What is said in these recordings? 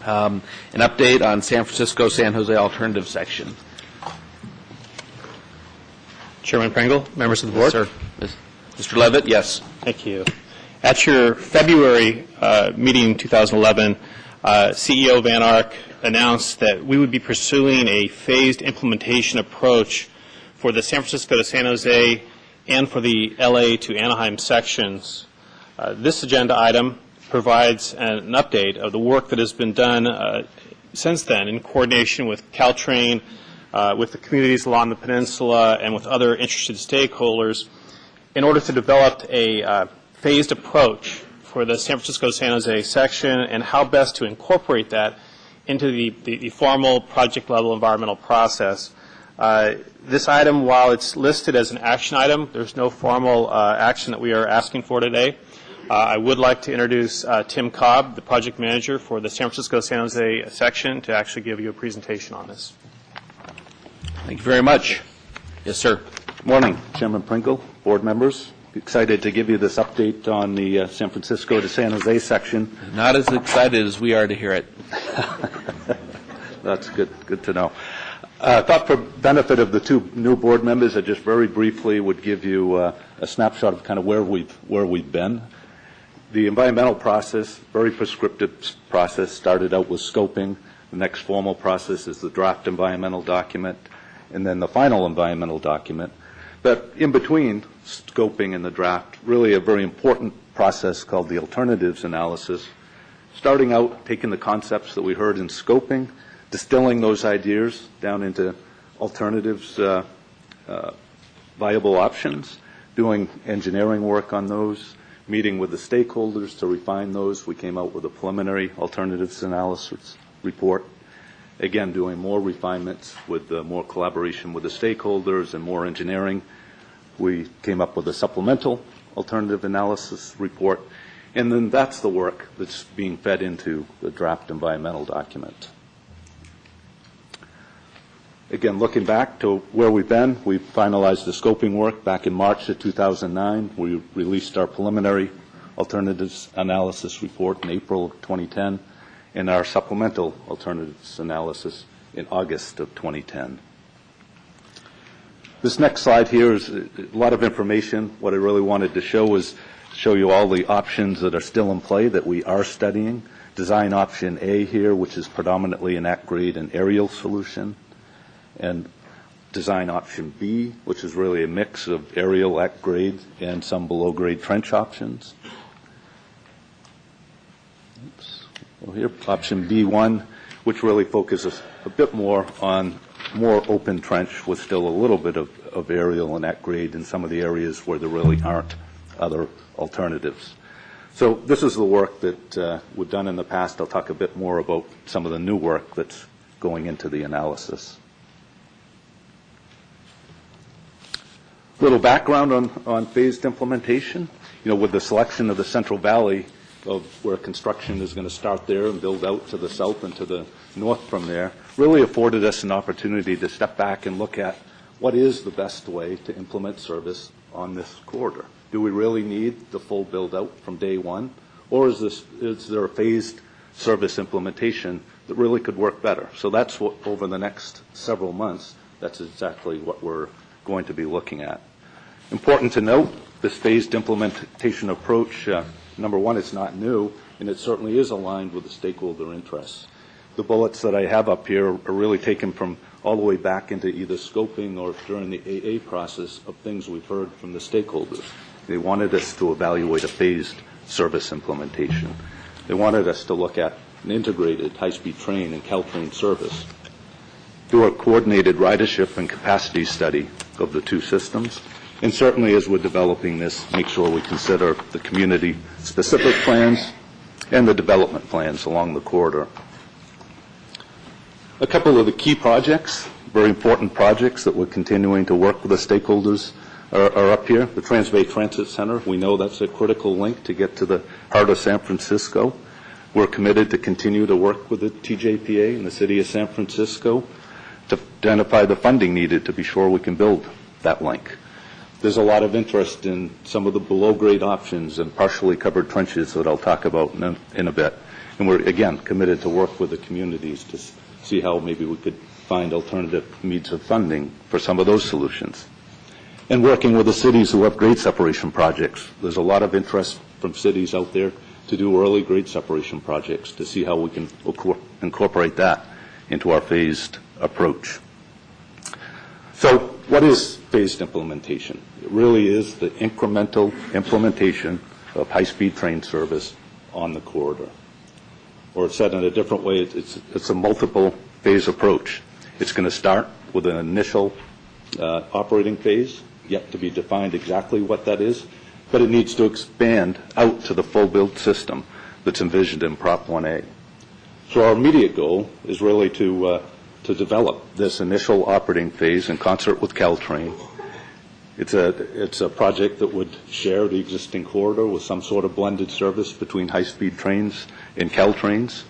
An update on San Francisco-San Jose alternative section. Chairman Pringle, members of the board. Yes, sir. Mr. Levitt, yes. Thank you. At your February meeting in 2011, CEO Van Ark announced that we would be pursuing a phased implementation approach for the San Francisco to San Jose and for the LA to Anaheim sections. This agenda item provides an update of the work that has been done since then in coordination with Caltrain, with the communities along the peninsula, and with other interested stakeholders in order to develop a phased approach for the San Francisco-San Jose section and how best to incorporate that into the formal project-level environmental process. This item, while it's listed as an action item, there's no formal action that we are asking for today. I would like to introduce Tim Cobb, the project manager for the San Francisco-San Jose section, to actually give you a presentation on this. Thank you very much. Yes, sir. Good morning, Chairman Pringle, board members. Excited to give you this update on the San Francisco to San Jose section. Not as excited as we are to hear it. That's good to know. I thought for benefit of the two new board members, I just very briefly would give you a snapshot of kind of where we've been. The environmental process, very prescriptive process, started out with scoping. The next formal process is the draft environmental document, and then the final environmental document. But in between scoping and the draft, really a very important process called the alternatives analysis, starting out taking the concepts that we heard in scoping, distilling those ideas down into alternatives, viable options, doing engineering work on those, meeting with the stakeholders to refine those. We came out with a preliminary alternatives analysis report. Again, doing more refinements with more collaboration with the stakeholders and more engineering. We came up with a supplemental alternative analysis report. And then that's the work that's being fed into the draft environmental document. Again, looking back to where we've been, we finalized the scoping work back in March of 2009. We released our preliminary alternatives analysis report in April of 2010, and our supplemental alternatives analysis in August of 2010. This next slide here is a lot of information. What I really wanted to show is show you all the options that are still in play that we are studying. Design option A here, which is predominantly an at-grade and aerial solution. And design option B, which is really a mix of aerial at-grade and some below-grade trench options. Well, here, option B1, which really focuses a bit more on more open trench with still a little bit of aerial and at-grade in some of the areas where there really aren't other alternatives. So this is the work that we've done in the past. I'll talk a bit more about some of the new work that's going into the analysis. Little background on phased implementation. You know, with the selection of the Central Valley of where construction is going to start there and build out to the south and to the north from there, really afforded us an opportunity to step back and look at what is the best way to implement service on this corridor. Do we really need the full build out from day one, or is there a phased service implementation that really could work better? So that's what, over the next several months, that's exactly what we're going to be looking at. Important to note, this phased implementation approach, number one, it's not new, and it certainly is aligned with the stakeholder interests. The bullets that I have up here are really taken from all the way back into either scoping or during the AA process of things we've heard from the stakeholders. They wanted us to evaluate a phased service implementation. They wanted us to look at an integrated high-speed train and Caltrain service, do a coordinated ridership and capacity study of the two systems, and certainly as we're developing this, make sure we consider the community-specific plans and the development plans along the corridor. A couple of the key projects, very important projects that we're continuing to work with the stakeholders are up here. The Transbay Transit Center, we know that's a critical link to get to the heart of San Francisco. We're committed to continue to work with the TJPA and the City of San Francisco to identify the funding needed to be sure we can build that link. There's a lot of interest in some of the below-grade options and partially covered trenches that I'll talk about in a bit. And we're, again, committed to work with the communities to see how maybe we could find alternative means of funding for some of those solutions. And working with the cities who have grade separation projects. There's a lot of interest from cities out there to do early grade separation projects to see how we can incorporate that into our phased approach. So what is phased implementation? It really is the incremental implementation of high-speed train service on the corridor. Or said in a different way, it's a multiple phase approach. It's going to start with an initial operating phase, yet to be defined exactly what that is, but it needs to expand out to the full build system that's envisioned in Prop 1A. So our immediate goal is really to develop this initial operating phase in concert with Caltrain. It's a project that would share the existing corridor with some sort of blended service between high-speed trains and Caltrains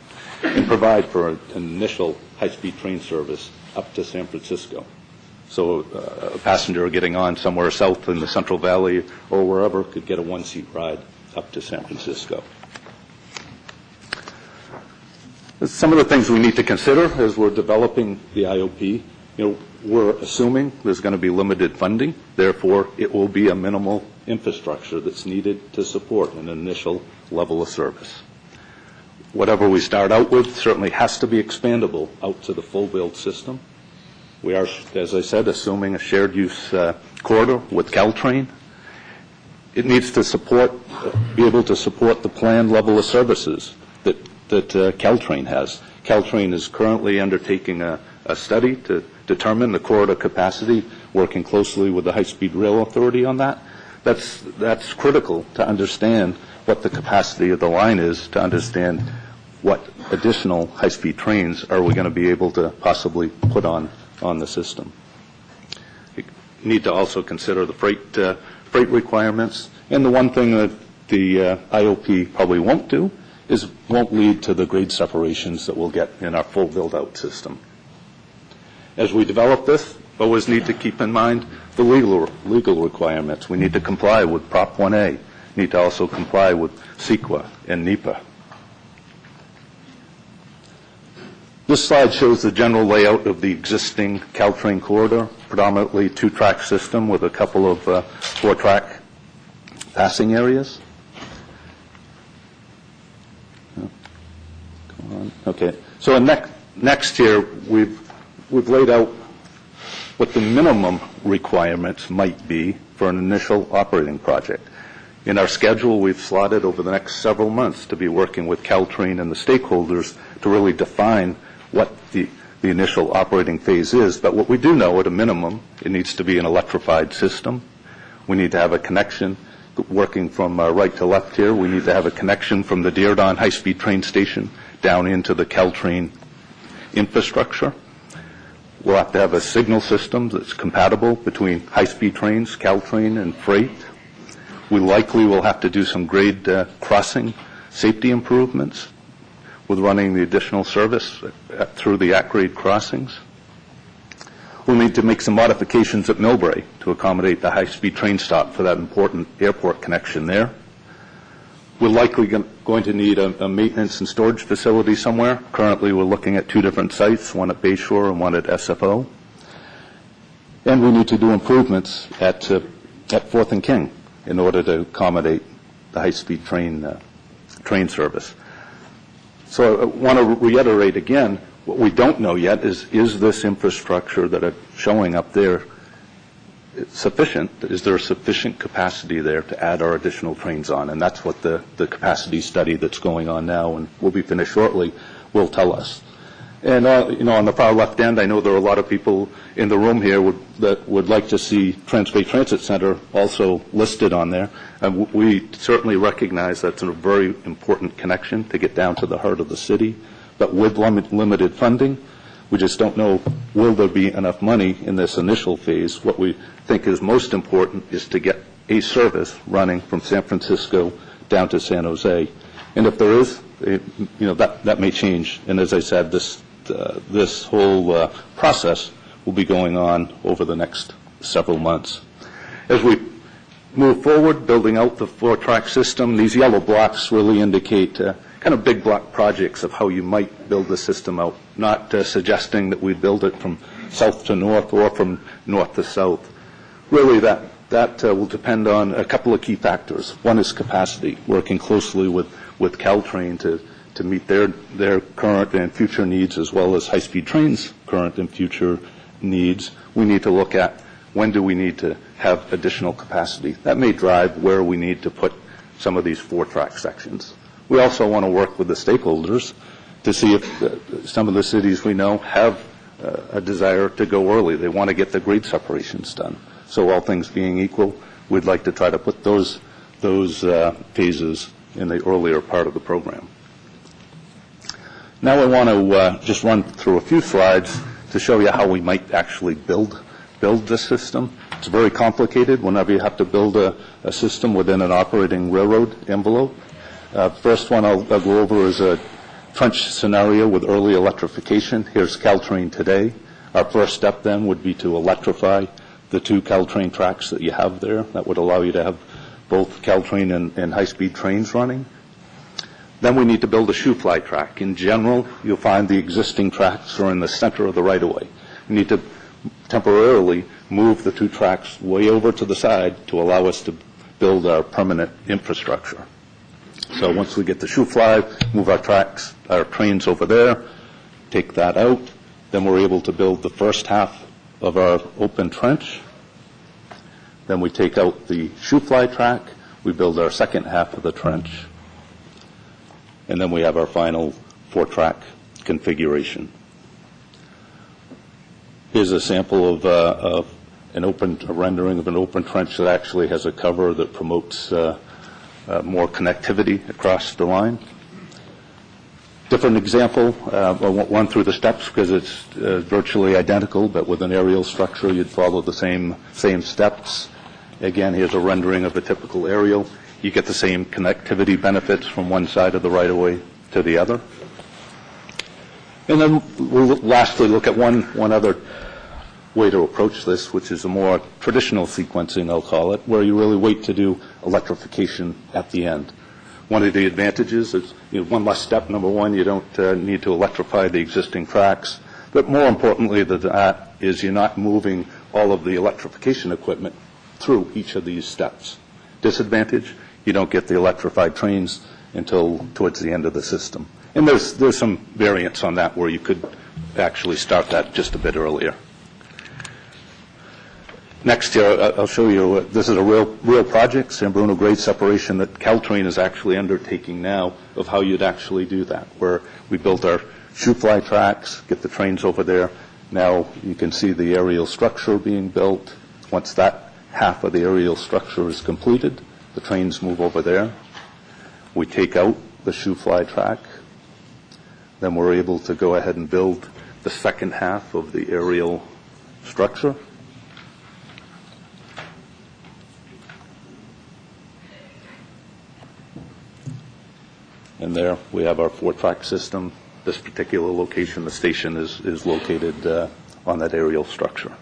and provide for an initial high-speed train service up to San Francisco. So a passenger getting on somewhere south in the Central Valley or wherever could get a one-seat ride up to San Francisco. Some of the things we need to consider as we're developing the IOP, we're assuming there's going to be limited funding. Therefore, it will be a minimal infrastructure that's needed to support an initial level of service. Whatever we start out with certainly has to be expandable out to the full build system. We are, as I said, assuming a shared use corridor with Caltrain. It needs to be able to support the planned level of services that Caltrain has. Caltrain is currently undertaking a study to determine the corridor capacity, working closely with the High-Speed Rail Authority on that. That's critical to understand what the capacity of the line is, to understand what additional high-speed trains are we going to be able to possibly put on the system. You need to also consider the freight requirements. And the one thing that the IOP probably won't do is won't lead to the grade separations that we'll get in our full build-out system. As we develop this, always need to keep in mind the legal requirements. We need to comply with Prop 1A. Need to also comply with CEQA and NEPA. This slide shows the general layout of the existing Caltrain corridor, predominantly two-track system with a couple of four-track passing areas. Okay. So next here, we've laid out what the minimum requirements might be for an initial operating project. In our schedule, we've slotted over the next several months to be working with Caltrain and the stakeholders to really define what the initial operating phase is. But what we do know at a minimum, it needs to be an electrified system. We need to have a connection working from right to left here. We need to have a connection from the Dearborn high-speed train station down into the Caltrain infrastructure. We'll have to have a signal system that's compatible between high-speed trains, Caltrain, and freight. We likely will have to do some grade crossing safety improvements with running the additional service through the at-grade crossings. We'll need to make some modifications at Millbrae to accommodate the high-speed train stop for that important airport connection there. We're likely going to need a maintenance and storage facility somewhere. Currently, we're looking at two different sites, one at Bayshore and one at SFO. And we need to do improvements at 4th and King in order to accommodate the high-speed train service. So I want to reiterate again, what we don't know yet is this infrastructure that are showing up there sufficient? Is there a sufficient capacity there to add our additional trains on? And that's what the capacity study that's going on now and will be finished shortly will tell us. And, on the far left end, I know there are a lot of people in the room here that would like to see Transbay Transit Center also listed on there. And we certainly recognize that's a very important connection to get down to the heart of the city. But with limited funding, we just don't know, will there be enough money in this initial phase? What we think is most important is to get a service running from San Francisco down to San Jose. And if there is, that may change. And as I said, this whole process will be going on over the next several months. As we move forward, building out the 4-track system, these yellow blocks really indicate kind of big block projects of how you might build the system out, not suggesting that we build it from south to north or from north to south. Really, that will depend on a couple of key factors. One is capacity, working closely with Caltrain to meet their current and future needs, as well as high-speed trains' current and future needs. We need to look at when do we need to have additional capacity. That may drive where we need to put some of these 4-track sections. We also want to work with the stakeholders to see if some of the cities we know have a desire to go early. They want to get the grade separations done. So all things being equal, we'd like to try to put those phases in the earlier part of the program. Now I want to just run through a few slides to show you how we might actually build this system. It's very complicated whenever you have to build a system within an operating railroad envelope. First one I'll go over is a trench scenario with early electrification. Here's Caltrain today. Our first step then would be to electrify the 2 Caltrain tracks that you have there. That would allow you to have both Caltrain and high-speed trains running. Then we need to build a shoe-fly track. In general, you'll find the existing tracks are in the center of the right-of-way. You need to temporarily move the 2 tracks way over to the side to allow us to build our permanent infrastructure. So once we get the shoe-fly, move our trains over there, take that out, then we're able to build the first half of our open trench. Then we take out the shoe-fly track, we build our second half of the trench, and then we have our final 4-track configuration. Here's a sample of a rendering of an open trench that actually has a cover that promotes more connectivity across the line. Different example, I won't run through the steps because it's virtually identical, but with an aerial structure you'd follow the same steps. Again, here's a rendering of a typical aerial. You get the same connectivity benefits from one side of the right-of-way to the other. And then we'll lastly look at one other way to approach this, which is a more traditional sequencing, I'll call it, where you really wait to do electrification at the end. One of the advantages is one less step. Number one, you don't need to electrify the existing tracks. But more importantly than that is you're not moving all of the electrification equipment through each of these steps. Disadvantage, you don't get the electrified trains until towards the end of the system. And there's some variance on that where you could actually start that just a bit earlier. Next here, I'll show you, this is a real project, San Bruno grade separation, that Caltrain is actually undertaking now of how you'd actually do that, where we built our shoe-fly tracks, get the trains over there. Now you can see the aerial structure being built. Once that half of the aerial structure is completed, the trains move over there. We take out the shoe-fly track. Then we're able to go ahead and build the second half of the aerial structure. And there we have our 4-track system. This particular location, the station, is located on that aerial structure.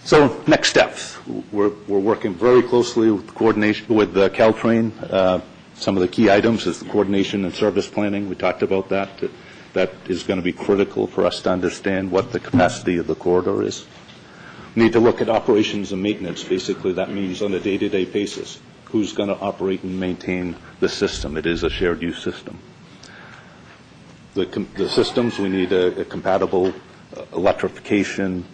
So next steps. We're working very closely with coordination with Caltrain. Some of the key items is the coordination and service planning. We talked about that. That is going to be critical for us to understand what the capacity of the corridor is. We need to look at operations and maintenance. Basically, that means on a day-to-day basis, who's going to operate and maintain the system. It is a shared use system. The systems, we need a compatible electrification,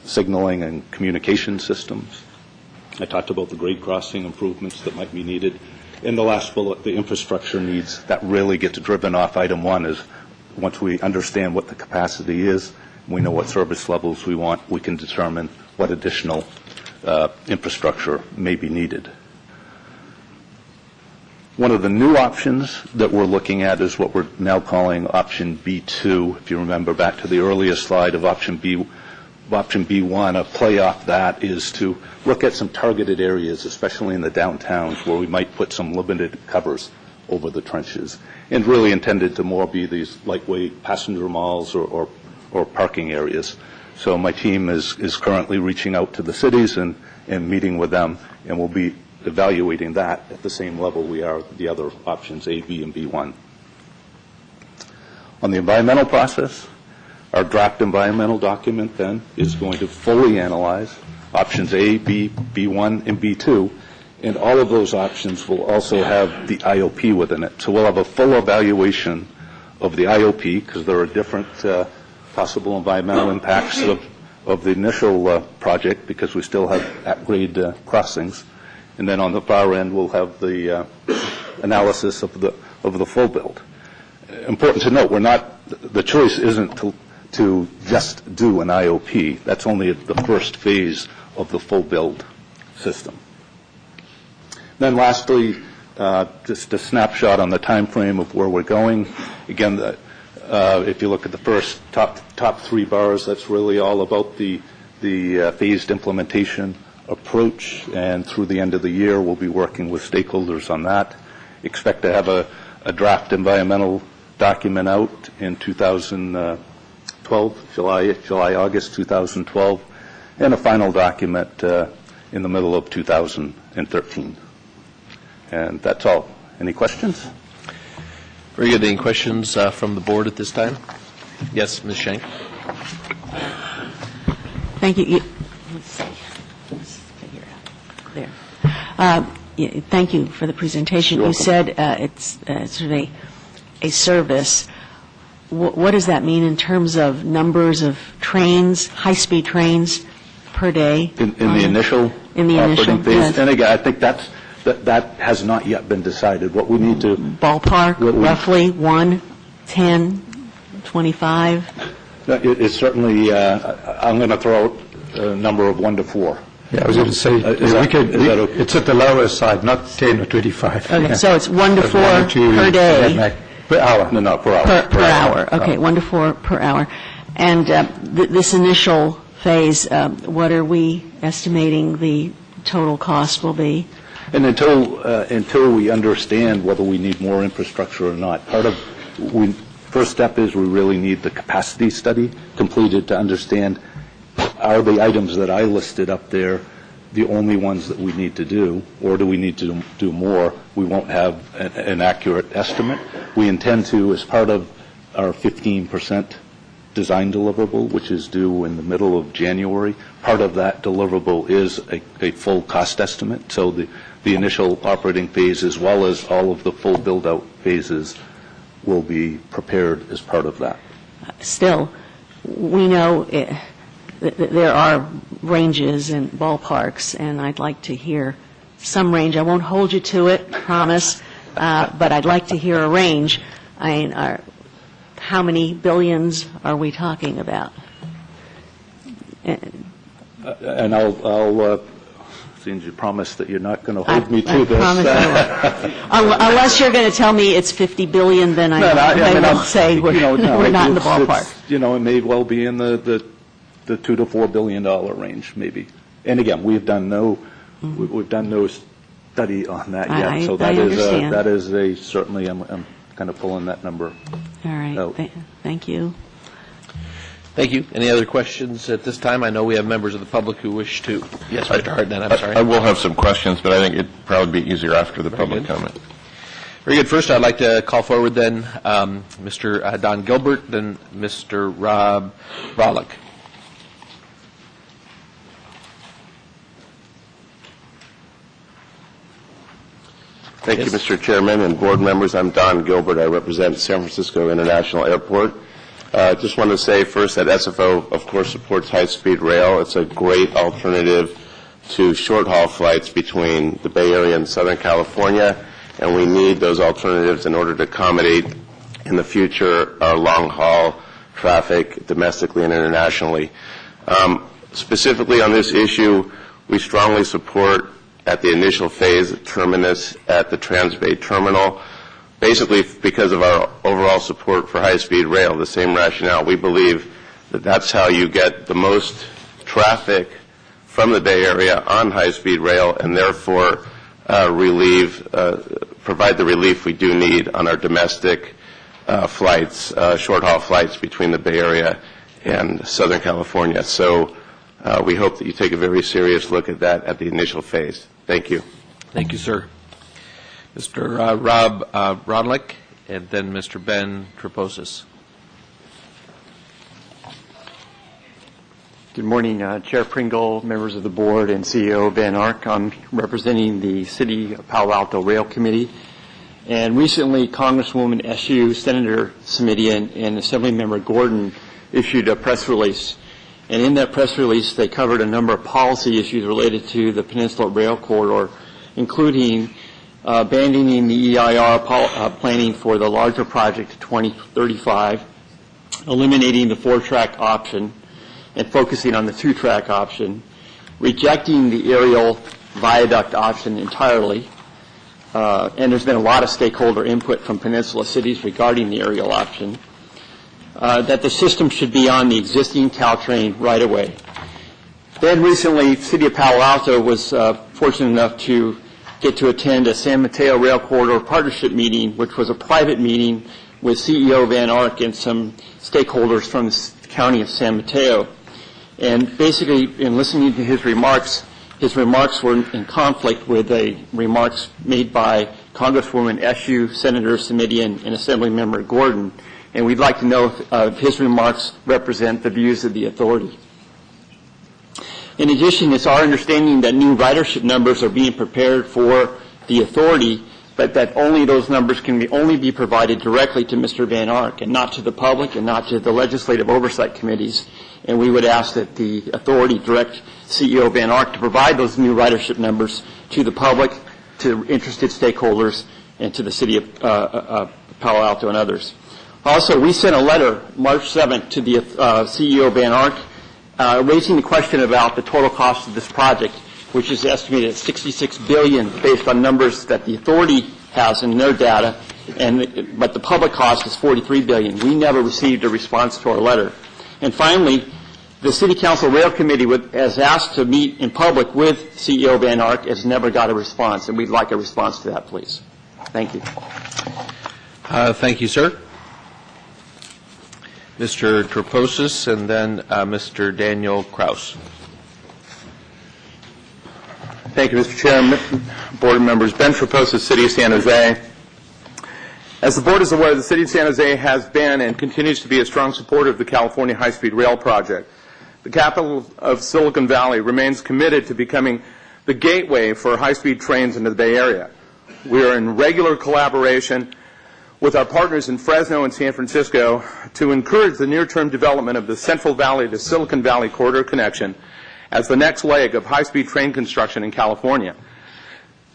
signaling and communication systems. I talked about the grade crossing improvements that might be needed. In the last bullet, the infrastructure needs, that really gets driven off item 1 is once we understand what the capacity is, we know what service levels we want, we can determine what additional infrastructure may be needed. One of the new options that we're looking at is what we're now calling option B2. If you remember back to the earlier slide of option B1, a play off that is to look at some targeted areas, especially in the downtowns, where we might put some limited covers over the trenches, and really intended to more be these lightweight passenger malls or parking areas. So my team is currently reaching out to the cities and meeting with them, and we'll be evaluating that at the same level we are the other options, A, B, and B1. On the environmental process, our draft environmental document then is going to fully analyze options A, B, B1, and B2, and all of those options will also have the IOP within it. So we'll have a full evaluation of the IOP because there are different possible environmental impacts of the initial project because we still have at-grade crossings. And then on the far end, we'll have the analysis of the full build. Important to note, the choice isn't to just do an IOP. That's only the first phase of the full build system. Then lastly, just a snapshot on the time frame of where we're going. Again, if you look at the first top three bars, that's really all about the phased implementation approach, and through the end of the year, we'll be working with stakeholders on that. Expect to have a draft environmental document out in 2012, July, August 2012, and a final document in the middle of 2013. And that's all. Any questions? Very good. Any questions from the board at this time? Yes, Ms. Schenk. Thank you. Let's see. Let's figure out. There. Thank you for the presentation. You said it's sort of a service. What does that mean in terms of numbers of trains, high-speed trains per day? In the initial operating phase? Yes. And again, I think that has not yet been decided. What we need to... Ballpark, roughly 1, 10, 25? It's certainly, I'm going to throw out a number of 1 to 4. Yeah, I was going to say, it's at the lower side, not 10 or 25. Okay, so it's 1 to 4 per day? Per hour. No, per hour. Per hour. Okay, 1 to 4 per hour. And this initial phase, what are we estimating the total cost will be? And until we understand whether we need more infrastructure or not, first step is we really need the capacity study completed to understand, are the items that I listed up there the only ones that we need to do, or do we need to do more? We won't have an accurate estimate. We intend to, as part of our 15% design deliverable, which is due in the middle of January, part of that deliverable is a full cost estimate. So the initial operating phase, as well as all of the full build-out phases, will be prepared as part of that. Still, we know there are ranges and ballparks, and I'd like to hear some range. I won't hold you to it, promise, but I'd like to hear a range. I mean, how many billions are we talking about? And I'll since you promised that you're not going to hold me to this. Promise I won't. Unless you're going to tell me it's 50 billion, then I will say we're not in the ballpark. It may well be in the $2 to $4 billion range, maybe. And again, we've done no study on that yet. So that is certainly I'm kind of pulling that number. All right. Out. Thank you. Thank you. Any other questions at this time? I know we have members of the public who wish to. Yes, Mr. Hartnett, I'm sorry. I will have some questions, but I think it'd probably be easier after the public comment. Very good. First, I'd like to call forward then Mr. Don Gilbert, then Mr. Rob Volek. Thank you, Mr. Chairman and board members. I'm Don Gilbert. I represent San Francisco International Airport. Just want to say first that SFO, of course, supports high-speed rail. It's a great alternative to short-haul flights between the Bay Area and Southern California, and we need those alternatives in order to accommodate in the future long-haul traffic domestically and internationally. Specifically on this issue, we strongly support at the initial phase terminus at the Transbay Terminal, basically because of our overall support for high-speed rail, the same rationale. We believe that that's how you get the most traffic from the Bay Area on high-speed rail and therefore provide the relief we do need on our domestic flights, short-haul flights between the Bay Area and Southern California. So we hope that you take a very serious look at that at the initial phase. Thank you. Thank you, sir. Mr. Rob Rodlick, and then Mr. Ben Treposis. Good morning, Chair Pringle, members of the board, and CEO Van Ark. I'm representing the City of Palo Alto Rail Committee. And recently, Congresswoman Eshoo, Senator Simitian, and Assemblymember Gordon issued a press release. And in that press release, they covered a number of policy issues related to the Peninsula Rail Corridor, including abandoning the EIR planning for the larger project to 2035, eliminating the 4-track option, and focusing on the 2-track option, rejecting the aerial viaduct option entirely, and there's been a lot of stakeholder input from Peninsula cities regarding the aerial option, that the system should be on the existing Caltrain right-of-way. Then recently, City of Palo Alto was fortunate enough to get to attend a San Mateo Rail Corridor Partnership meeting, which was a private meeting with CEO Van Ark and some stakeholders from the county of San Mateo. And basically, in listening to his remarks were in conflict with the remarks made by Congresswoman Eshoo, Senator Simitian, and Assemblymember Gordon. And we'd like to know if his remarks represent the views of the authority. In addition, it's our understanding that new ridership numbers are being prepared for the authority, but that only those numbers can only be provided directly to Mr. Van Ark and not to the public and not to the legislative oversight committees. And we would ask that the authority direct CEO Van Ark to provide those new ridership numbers to the public, to interested stakeholders, and to the city of Palo Alto and others. Also, we sent a letter March 7th to the CEO Van Ark raising the question about the total cost of this project, which is estimated at $66 billion based on numbers that the authority has in their data, but the public cost is $43 billion. We never received a response to our letter. And finally, the City Council Rail Committee has asked to meet in public with CEO Van Ark, has never got a response, and we'd like a response to that, please. Thank you. Thank you, sir. Mr. Treposis, and then Mr. Daniel Kraus. Thank you, Mr. Chairman, board members. Ben Treposis, City of San Jose. As the board is aware, the City of San Jose has been and continues to be a strong supporter of the California High-Speed Rail project. The capital of Silicon Valley remains committed to becoming the gateway for high-speed trains into the Bay Area. We are in regular collaboration with our partners in Fresno and San Francisco to encourage the near-term development of the Central Valley to Silicon Valley corridor connection as the next leg of high-speed train construction in California.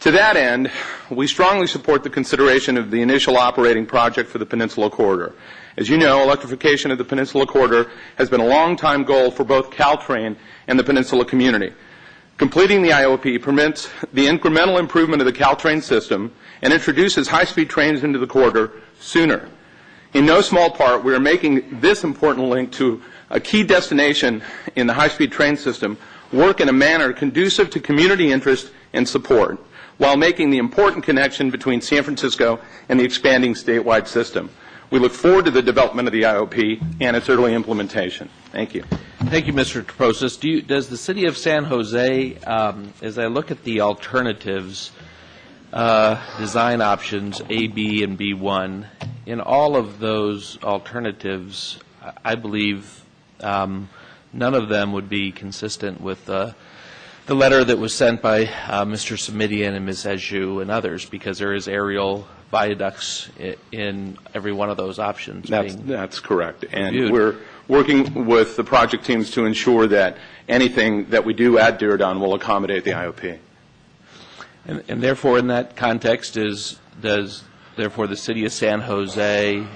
To that end, we strongly support the consideration of the initial operating project for the Peninsula Corridor. As you know, electrification of the Peninsula Corridor has been a long-time goal for both Caltrain and the Peninsula community. Completing the IOP permits the incremental improvement of the Caltrain system and introduces high-speed trains into the corridor sooner. In no small part, we are making this important link to a key destination in the high-speed train system work in a manner conducive to community interest and support, while making the important connection between San Francisco and the expanding statewide system. We look forward to the development of the IOP and its early implementation. Thank you. Thank you, Mr. Treposis. Does the City of San Jose, as I look at the alternatives, design options A, B, and B1, in all of those alternatives, I believe none of them would be consistent with the letter that was sent by Mr. Simitian and Ms. Eshoo and others, because there is aerial viaducts in every one of those options. That's correct. And reviewed. We're working with the project teams to ensure that anything that we do add Diridon will accommodate the IOP. And therefore, in that context, does therefore the City of San Jose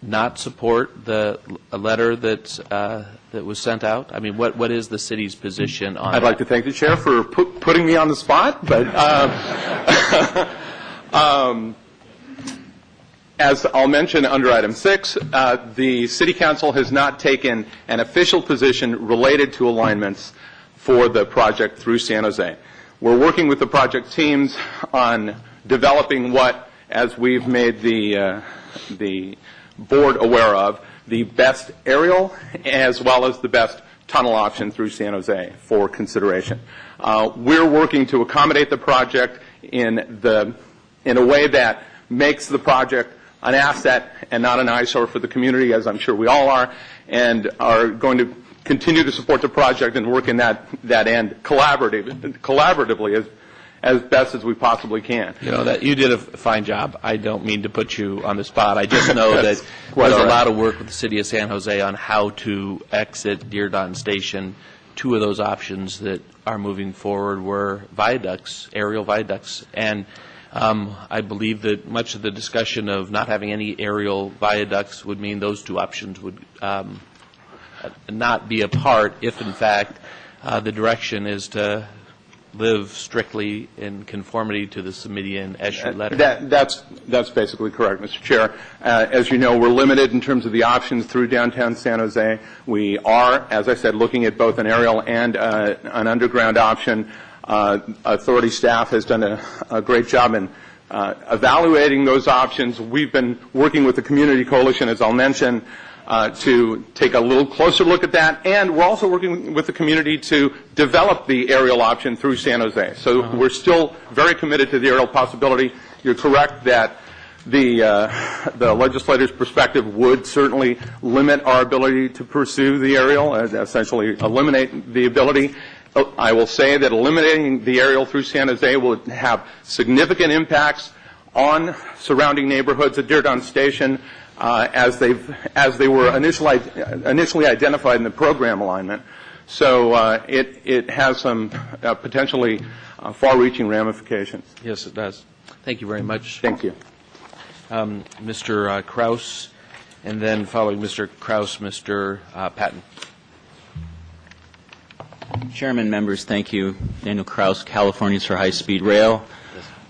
not support a letter that was sent out? I mean, what is the city's position on I'd like to thank the chair for putting me on the spot, but as I'll mention under item 6, the City Council has not taken an official position related to alignments for the project through San Jose. We're working with the project teams on developing what, as we've made the board aware of, the best aerial as well as the best tunnel option through San Jose for consideration. We're working to accommodate the project in a way that makes the project an asset and not an eyesore for the community, as I'm sure we all are, and are going to continue to support the project and work in that end collaboratively as best as we possibly can. You know, that you did a fine job. I don't mean to put you on the spot. I just know that there's a lot of work with the City of San Jose on how to exit Dearden Station. Two of those options that are moving forward were viaducts, aerial viaducts, and I believe that much of the discussion of not having any aerial viaducts would mean those two options would not be a part if, in fact, the direction is to live strictly in conformity to the Summidian SU letter. That's basically correct, Mr. Chair. As you know, we're limited in terms of the options through downtown San Jose. We are, as I said, looking at both an aerial and an underground option. Authority staff has done a great job in evaluating those options. We've been working with the Community Coalition, as I'll mention, to take a little closer look at that, and we're also working with the community to develop the aerial option through San Jose. So we're still very committed to the aerial possibility. You're correct that the legislator's perspective would certainly limit our ability to pursue the aerial, essentially eliminate the ability. I will say that eliminating the aerial through San Jose will have significant impacts on surrounding neighborhoods at Dearden Station as they were initially identified in the program alignment. So it has some potentially far-reaching ramifications. Yes, it does. Thank you very much. Thank you. Mr. Kraus, and then following Mr. Kraus, Mr. Patton. Chairman, members, thank you. Daniel Kraus, Californians for High-Speed Rail.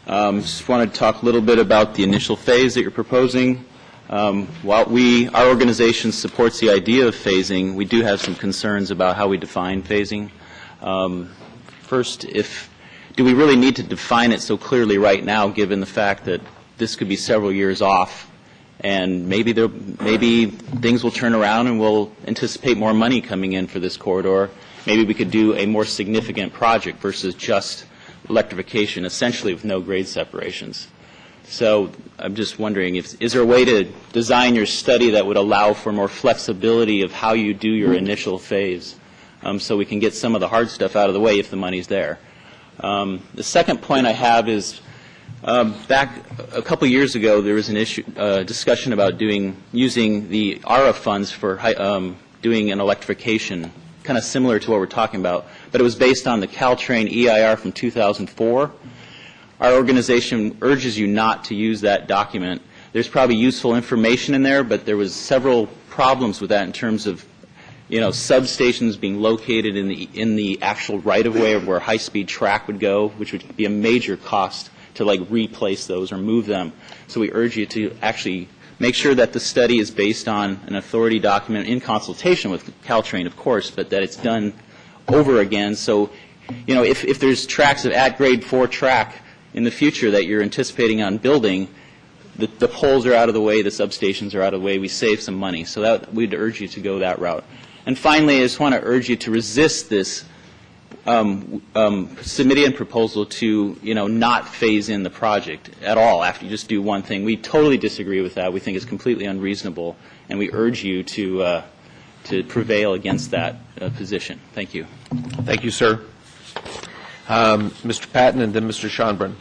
Just wanted to talk a little bit about the initial phase that you're proposing. While our organization supports the idea of phasing, we do have some concerns about how we define phasing. First, do we really need to define it so clearly right now, given the fact that this could be several years off, and maybe things will turn around and we'll anticipate more money coming in for this corridor. Maybe we could do a more significant project versus just electrification, essentially with no grade separations. So I'm just wondering, is there a way to design your study that would allow for more flexibility of how you do your initial phase, so we can get some of the hard stuff out of the way if the money's there? The second point I have is, back a couple years ago, there was an discussion about using the ARA funds for doing an electrification, kind of similar to what we're talking about, but it was based on the Caltrain EIR from 2004. Our organization urges you not to use that document. There's probably useful information in there, but there was several problems with that in terms of, substations being located in the actual right-of-way of where high-speed track would go, which would be a major cost to replace those or move them. So we urge you to actually make sure that the study is based on an authority document in consultation with Caltrain, of course, but that it's done over again. So, if there's tracks of at-grade 4 track in the future that you're anticipating on building, the poles are out of the way, the substations are out of the way, we save some money. So we'd urge you to go that route. And finally, I just want to urge you to resist this Summidian proposal to, not phase in the project at all after you just do one thing. We totally disagree with that. We think it's completely unreasonable, and we urge you to prevail against that position. Thank you. Thank you, sir. Mr. Patton and then Mr. Schonbrun.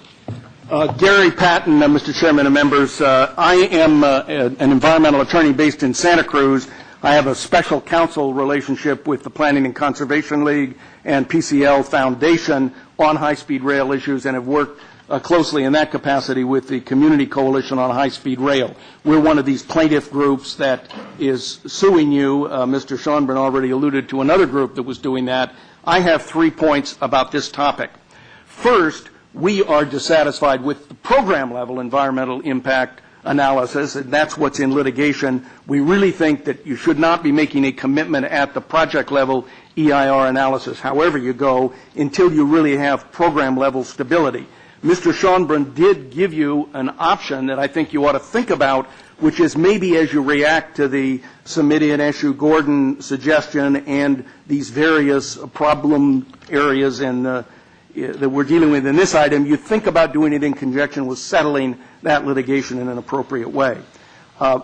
Gary Patton, Mr. Chairman and members. I am an environmental attorney based in Santa Cruz. I have a special counsel relationship with the Planning and Conservation League and PCL Foundation on high-speed rail issues, and have worked closely in that capacity with the Community Coalition on High-Speed Rail. We're one of these plaintiff groups that is suing you. Mr. Schonbrun already alluded to another group that was doing that. I have 3 points about this topic. First, we are dissatisfied with the program-level environmental impact analysis, and that's what's in litigation. We really think that you should not be making a commitment at the project-level EIR analysis, however you go, until you really have program-level stability. Mr. Schonbrun did give you an option that I think you ought to think about, which is maybe as you react to the Semidian issue, Gordon suggestion, and these various problem areas that we're dealing with in this item, you think about doing it in conjunction with settling that litigation in an appropriate way.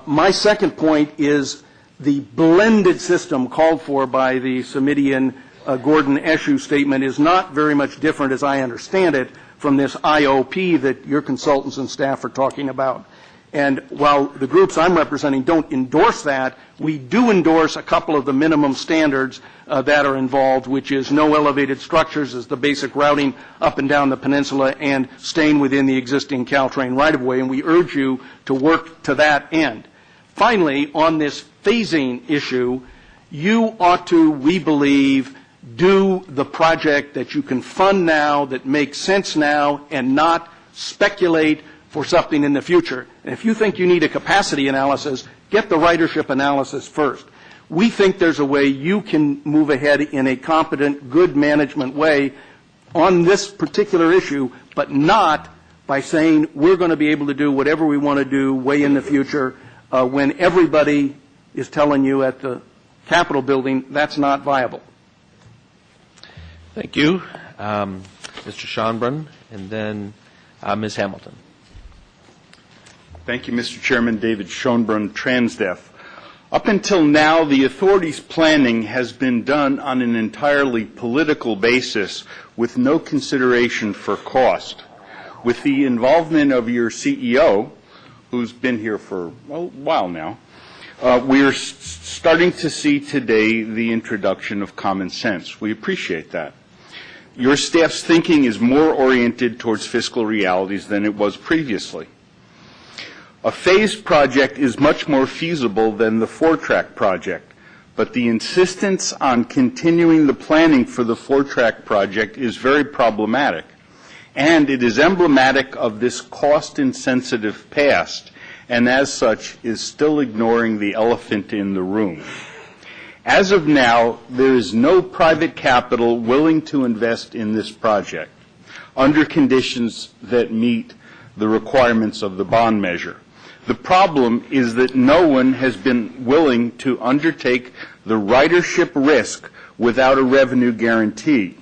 My second point is the blended system called for by the Semidian Gordon issue statement is not very much different, as I understand it, from this IOP that your consultants and staff are talking about. And while the groups I'm representing don't endorse that, we do endorse a couple of the minimum standards that are involved, which is no elevated structures as the basic routing up and down the peninsula and staying within the existing Caltrain right-of-way, and we urge you to work to that end. Finally, on this phasing issue, you ought to, we believe, do the project that you can fund now, that makes sense now, and not speculate for something in the future. And if you think you need a capacity analysis, get the ridership analysis first. We think there's a way you can move ahead in a competent, good management way on this particular issue, but not by saying we're going to be able to do whatever we want to do way in the future when everybody is telling you at the Capitol building that's not viable. Thank you. Mr. Schonbrun, and then Ms. Hamilton. Thank you, Mr. Chairman. David Schonbrun, Transdev. Up until now, the authority's planning has been done on an entirely political basis with no consideration for cost. With the involvement of your CEO, who's been here for a while now, we are starting to see today the introduction of common sense. We appreciate that. Your staff's thinking is more oriented towards fiscal realities than it was previously. A phased project is much more feasible than the four-track project, but the insistence on continuing the planning for the four-track project is very problematic, and it is emblematic of this cost-insensitive past, and as such is still ignoring the elephant in the room. As of now, there is no private capital willing to invest in this project under conditions that meet the requirements of the bond measure. The problem is that no one has been willing to undertake the ridership risk without a revenue guarantee.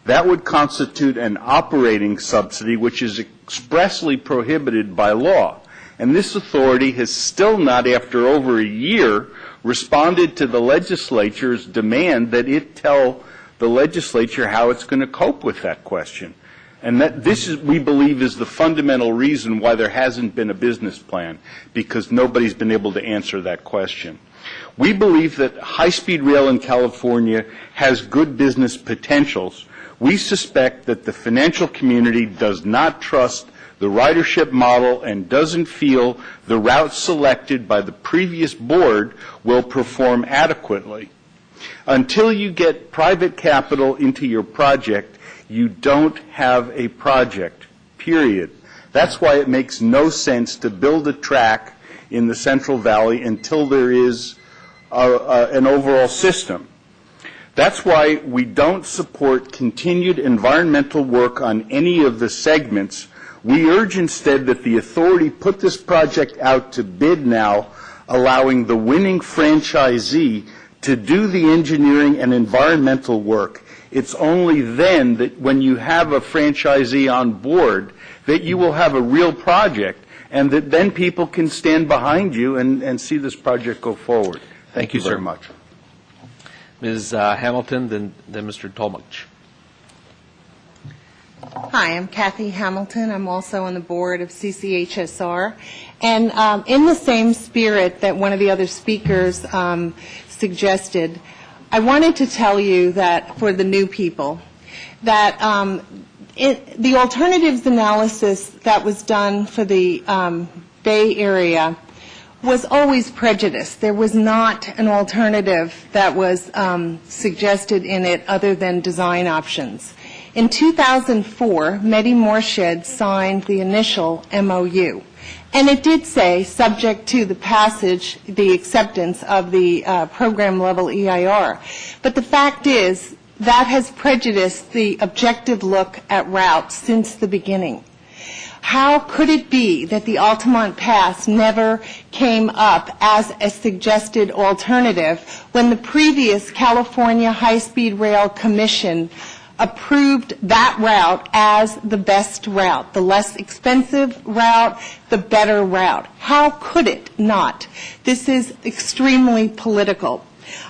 That would constitute an operating subsidy, which is expressly prohibited by law. And this authority has still not, after over a year, responded to the legislature's demand that it tell the legislature how it's going to cope with that question. And that this is, we believe, is the fundamental reason why there hasn't been a business plan, because nobody's been able to answer that question. We believe that high-speed rail in California has good business potentials. We suspect that the financial community does not trust the ridership model and doesn't feel the route selected by the previous board will perform adequately. Until you get private capital into your project, you don't have a project, period. That's why it makes no sense to build a track in the Central Valley until there is an overall system. That's why we don't support continued environmental work on any of the segments. We urge instead that the authority put this project out to bid now, allowing the winning franchisee to do the engineering and environmental work. It's only then that when you have a franchisee on board that you will have a real project, and that then people can stand behind you and see this project go forward. Thank you very much. Ms. Hamilton, then Mr. Tolmach. Hi, I'm Kathy Hamilton. I'm also on the board of CCHSR. And in the same spirit that one of the other speakers suggested, I wanted to tell you that for the new people, that the alternatives analysis that was done for the Bay Area was always prejudiced. There was not an alternative that was suggested in it other than design options. In 2004, Mehdi Morshed signed the initial MOU. And it did say, subject to the passage, the acceptance of the program-level EIR. But the fact is, that has prejudiced the objective look at routes since the beginning. How could it be that the Altamont Pass never came up as a suggested alternative when the previous California High-Speed Rail Commission approved that route as the best route, the less expensive route, the better route? How could it not? This is extremely political.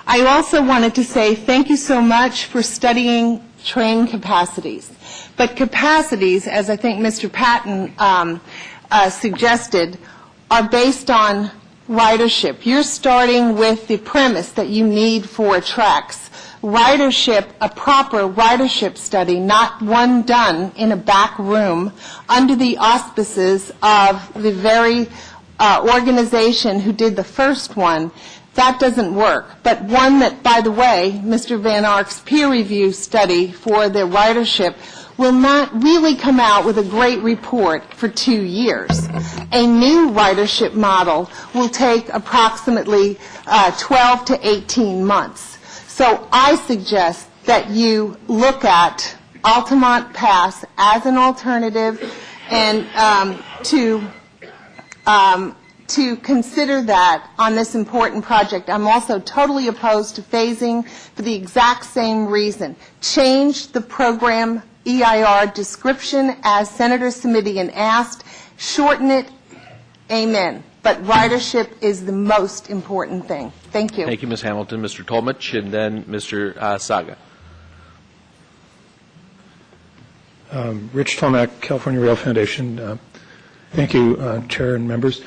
I also wanted to say thank you so much for studying train capacities. But capacities, as I think Mr. Patton suggested, are based on ridership. You're starting with the premise that you need 4 tracks. Ridership, a proper ridership study, not one done in a back room under the auspices of the very organization who did the first one, that doesn't work. But one that, by the way, Mr. Van Ark's peer review study for the ridership will not really come out with a great report for 2 years. A new ridership model will take approximately 12 to 18 months. So I suggest that you look at Altamont Pass as an alternative and to consider that on this important project. I'm also totally opposed to phasing for the exact same reason. Change the program EIR description as Senator Simitian asked. Shorten it. Amen. But ridership is the most important thing. Thank you. Thank you, Ms. Hamilton. Mr. Tolmich, and then Mr. Saga. Rich Tomac, California Rail Foundation. Thank you, Chair and members.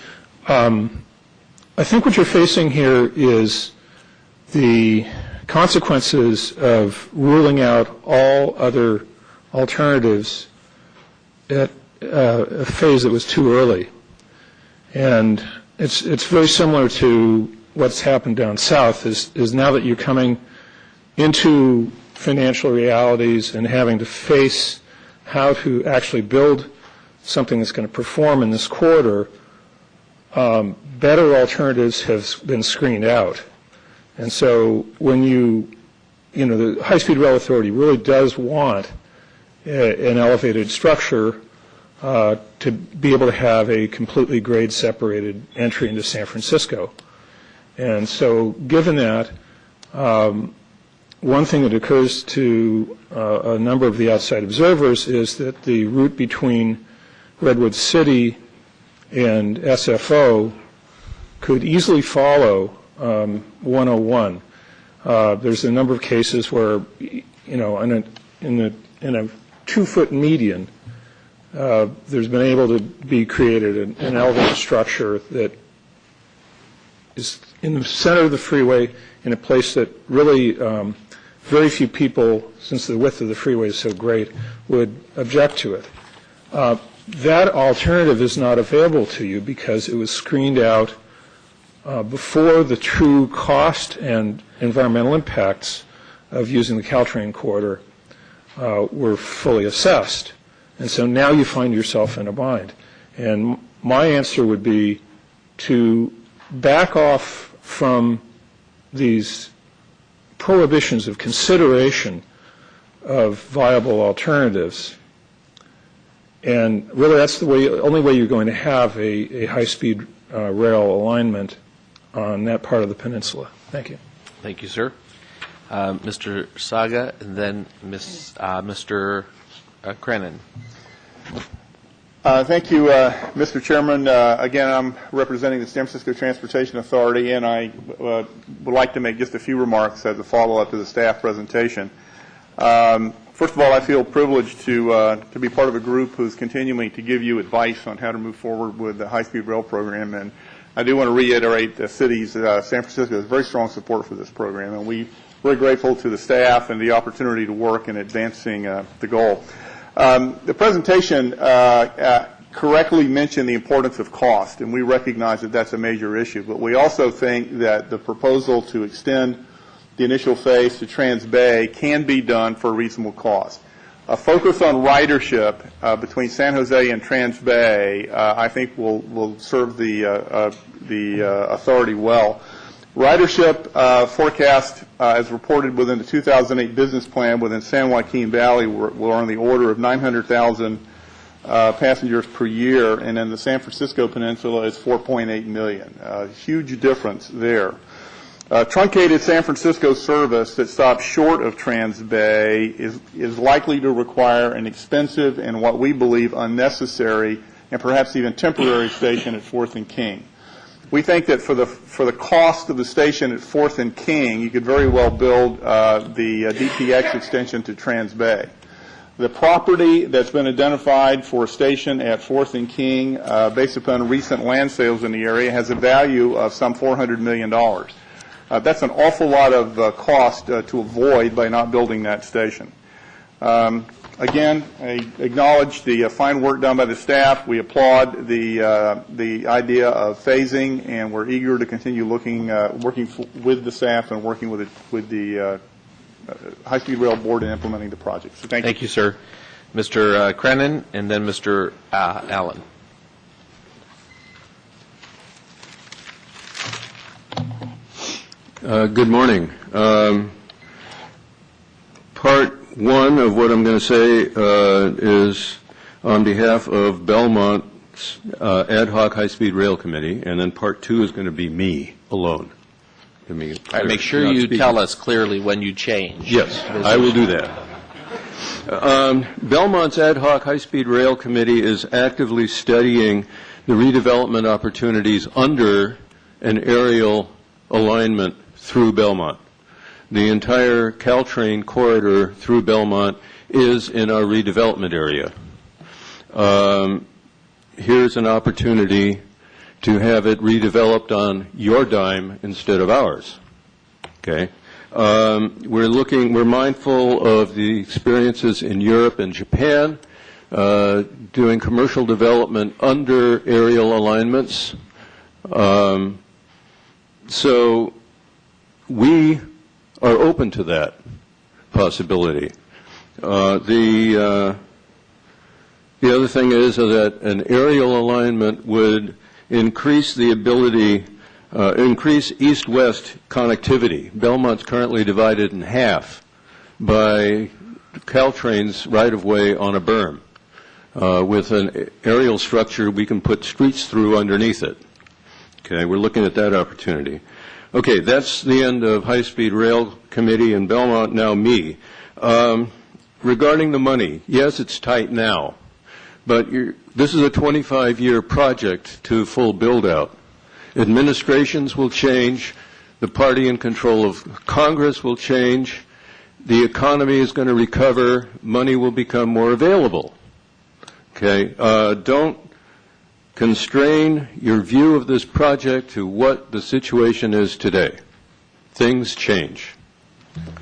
I think what you're facing here is the consequences of ruling out all other alternatives at a phase that was too early. And it's very similar to what's happened down south, is now that you're coming into financial realities and having to face how to actually build something that's going to perform in this corridor, better alternatives have been screened out. And so when the High-Speed Rail Authority really does want an elevated structure to be able to have a completely grade-separated entry into San Francisco. And so given that, one thing that occurs to a number of the outside observers is that the route between Redwood City and SFO could easily follow 101. There's a number of cases where, in a 2-foot median, there's been able to be created an elevated structure that is in the center of the freeway in a place that really very few people, since the width of the freeway is so great, would object to it. That alternative is not available to you because it was screened out before the true cost and environmental impacts of using the Caltrain corridor were fully assessed. And so now you find yourself in a bind. And my answer would be to back off from these prohibitions of consideration of viable alternatives. And really that's the only way you're going to have a high-speed rail alignment on that part of the peninsula. Thank you. Thank you, sir. Mr. Saga, and then Mr. Crennan. Thank you, Mr. Chairman. Again, I'm representing the San Francisco Transportation Authority, and I would like to make just a few remarks as a follow-up to the staff presentation. First of all, I feel privileged to be part of a group who's continuing to give you advice on how to move forward with the high-speed rail program, and I do want to reiterate the city's San Francisco has very strong support for this program, and we're very grateful to the staff and the opportunity to work in advancing the goal. The presentation correctly mentioned the importance of cost, and we recognize that that's a major issue. But we also think that the proposal to extend the initial phase to Trans Bay can be done for a reasonable cost. A focus on ridership between San Jose and Trans Bay, I think, will serve the authority well. Ridership forecast, as reported within the 2008 business plan within San Joaquin Valley, were on the order of 900,000 passengers per year, and then the San Francisco Peninsula is 4.8 million. Huge difference there. Truncated San Francisco service that stops short of Trans-Bay is likely to require an expensive and what we believe unnecessary and perhaps even temporary station at 4th and King. We think that for the cost of the station at 4th and King, you could very well build the DPX extension to Trans-Bay. The property that's been identified for a station at 4th and King, based upon recent land sales in the area, has a value of some $400 million. That's an awful lot of cost to avoid by not building that station. Again, I acknowledge the fine work done by the staff. We applaud the idea of phasing, and we're eager to continue working with the staff and working with the High-Speed Rail Board in implementing the project. So thank you. Thank you, sir. Mr. Crennan, and then Mr. Allen. Good morning. Part one of what I'm going to say is on behalf of Belmont's Ad Hoc High-Speed Rail Committee, and then part two is going to be me alone. All right, make sure you tell us clearly when you change. Yes, I will do that. Belmont's Ad Hoc High-Speed Rail Committee is actively studying the redevelopment opportunities under an aerial alignment through Belmont. The entire Caltrain corridor through Belmont is in our redevelopment area. Here's an opportunity to have it redeveloped on your dime instead of ours. Okay? We're mindful of the experiences in Europe and Japan, doing commercial development under aerial alignments. So we are open to that possibility. The other thing is that an aerial alignment would increase the ability, increase east-west connectivity. Belmont's currently divided in half by Caltrain's right-of-way on a berm. With an aerial structure, we can put streets through underneath it. Okay, we're looking at that opportunity. Okay, that's the end of High-Speed Rail Committee in Belmont, now me. Regarding the money, yes, it's tight now, but this is a 25-year project to full build-out. Administrations will change, the party in control of Congress will change, the economy is going to recover, money will become more available. Okay, don't constrain your view of this project to what the situation is today. Things change.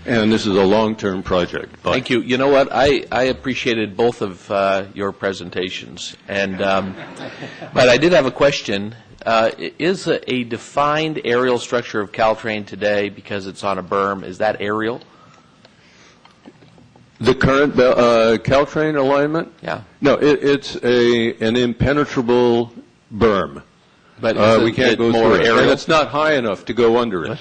And this is a long-term project. Thank you. You know what? I appreciated both of your presentations. And but I did have a question. Is a defined aerial structure of Caltrain today, because it's on a berm, is that aerial? The current Caltrain alignment? Yeah. No, it's an impenetrable berm. But we can't go more through it. aerial? And it's not high enough to go under it.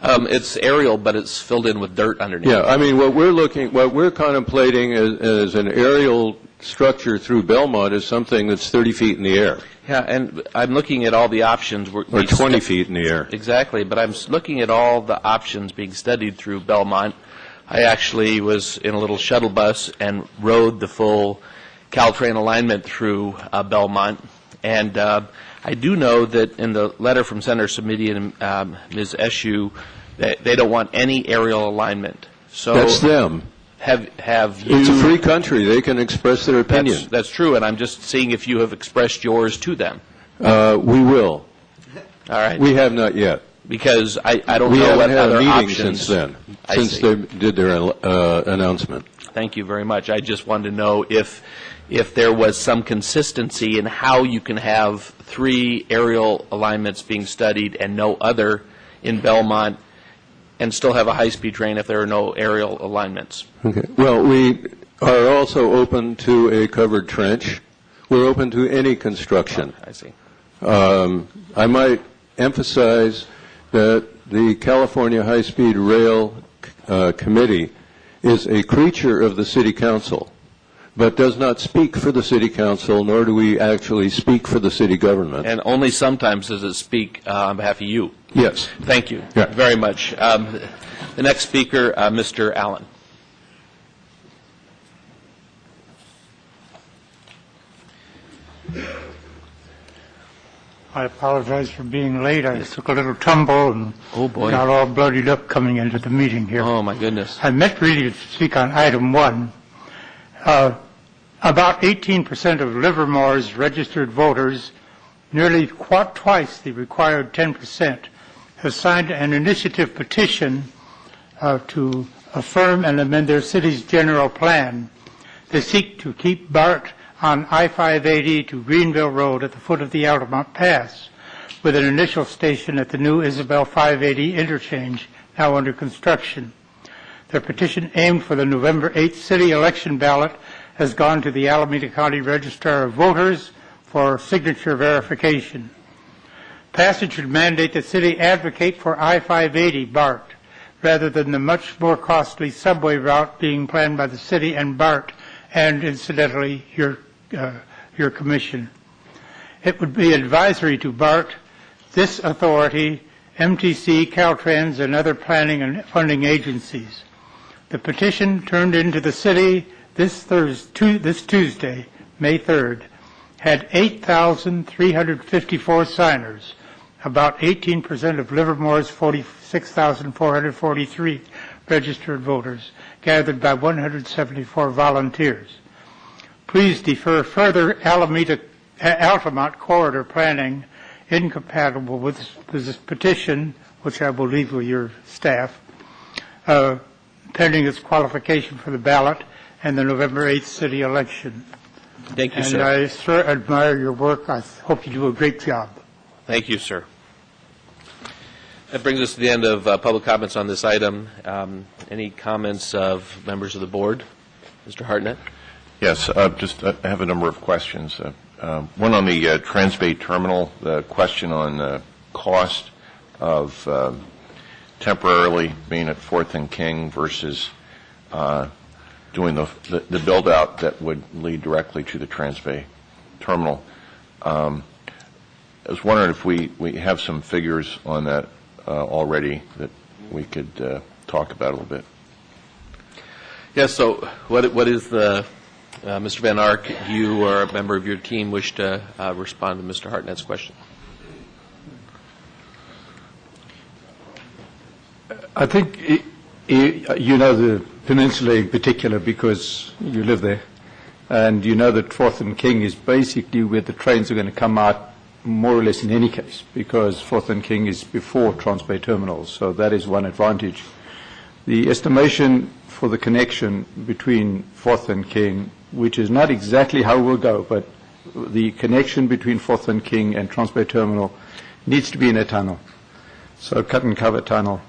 It's aerial, but it's filled in with dirt underneath. Yeah, I mean, what we're contemplating as an aerial structure through Belmont is something that's 30 feet in the air. Yeah, and I'm looking at all the options. Or 20 feet in the air. Exactly, but I'm looking at all the options being studied through Belmont. I actually was in a little shuttle bus and rode the full Caltrain alignment through Belmont. And I do know that in the letter from Senator Semidian and Ms. Eshoo, that they don't want any aerial alignment. So that's them. Have you? It's a free country. They can express their opinion. That's true, and I'm just seeing if you have expressed yours to them. We will. All right. We have not yet. Because I don't know what other options. We haven't had a meeting since then, since they did their announcement. Thank you very much. I just wanted to know if there was some consistency in how you can have 3 aerial alignments being studied and no other in Belmont and still have a high-speed train if there are no aerial alignments. Okay. Well, we are also open to a covered trench. We're open to any construction. I see. I might emphasize that the California High-Speed Rail Committee is a creature of the City Council. but does not speak for the city council, nor do we actually speak for the city government. And only sometimes does it speak on behalf of you. Yes. Thank you Yeah. very much. The next speaker, Mr. Allen. I apologize for being late. I took a little tumble and got all bloodied up coming into the meeting here. Oh, my goodness. I meant really to speak on item 1. About 18% of Livermore's registered voters, nearly twice the required 10%, have signed an initiative petition to affirm and amend their city's general plan. They seek to keep BART on I-580 to Greenville Road at the foot of the Altamont Pass, with an initial station at the new Isabel 580 interchange, now under construction. Their petition, aimed for the November 8th city election ballot, has gone to the Alameda County Registrar of Voters for signature verification. Passage would mandate the city advocate for I-580 BART, rather than the much more costly subway route being planned by the city and BART, and incidentally, your commission. It would be advisory to BART, this authority, MTC, Caltrans, and other planning and funding agencies. The petition turned into the city this Tuesday, May 3rd, had 8,354 signers, about 18% of Livermore's 46,443 registered voters, gathered by 174 volunteers. Please defer further Altamont corridor planning incompatible with this petition, which I will leave with your staff, pending its qualification for the ballot and the November 8th city election. Thank you, sir. And I sure admire your work. I hope you do a great job. Thank you, sir. That brings us to the end of public comments on this item. Any comments of members of the board? Mr. Hartnett? Yes, I have a number of questions. One on the Transbay Terminal, the question on cost of temporarily being at 4th and King versus doing the build-out that would lead directly to the Transbay Terminal. I was wondering if we have some figures on that already that we could talk about a little bit. Yes, so what is the, Mr. Van Ark, you or a member of your team wish to respond to Mr. Hartnett's question? I think you know the Peninsula in particular because you live there, and you know that 4th and King is basically where the trains are going to come out more or less in any case, because 4th and King is before Transbay Terminal, so that is one advantage. The estimation for the connection between 4th and King, which is not exactly how we'll go, but the connection between 4th and King and Transbay Terminal needs to be in a tunnel, so cut and cover tunnel.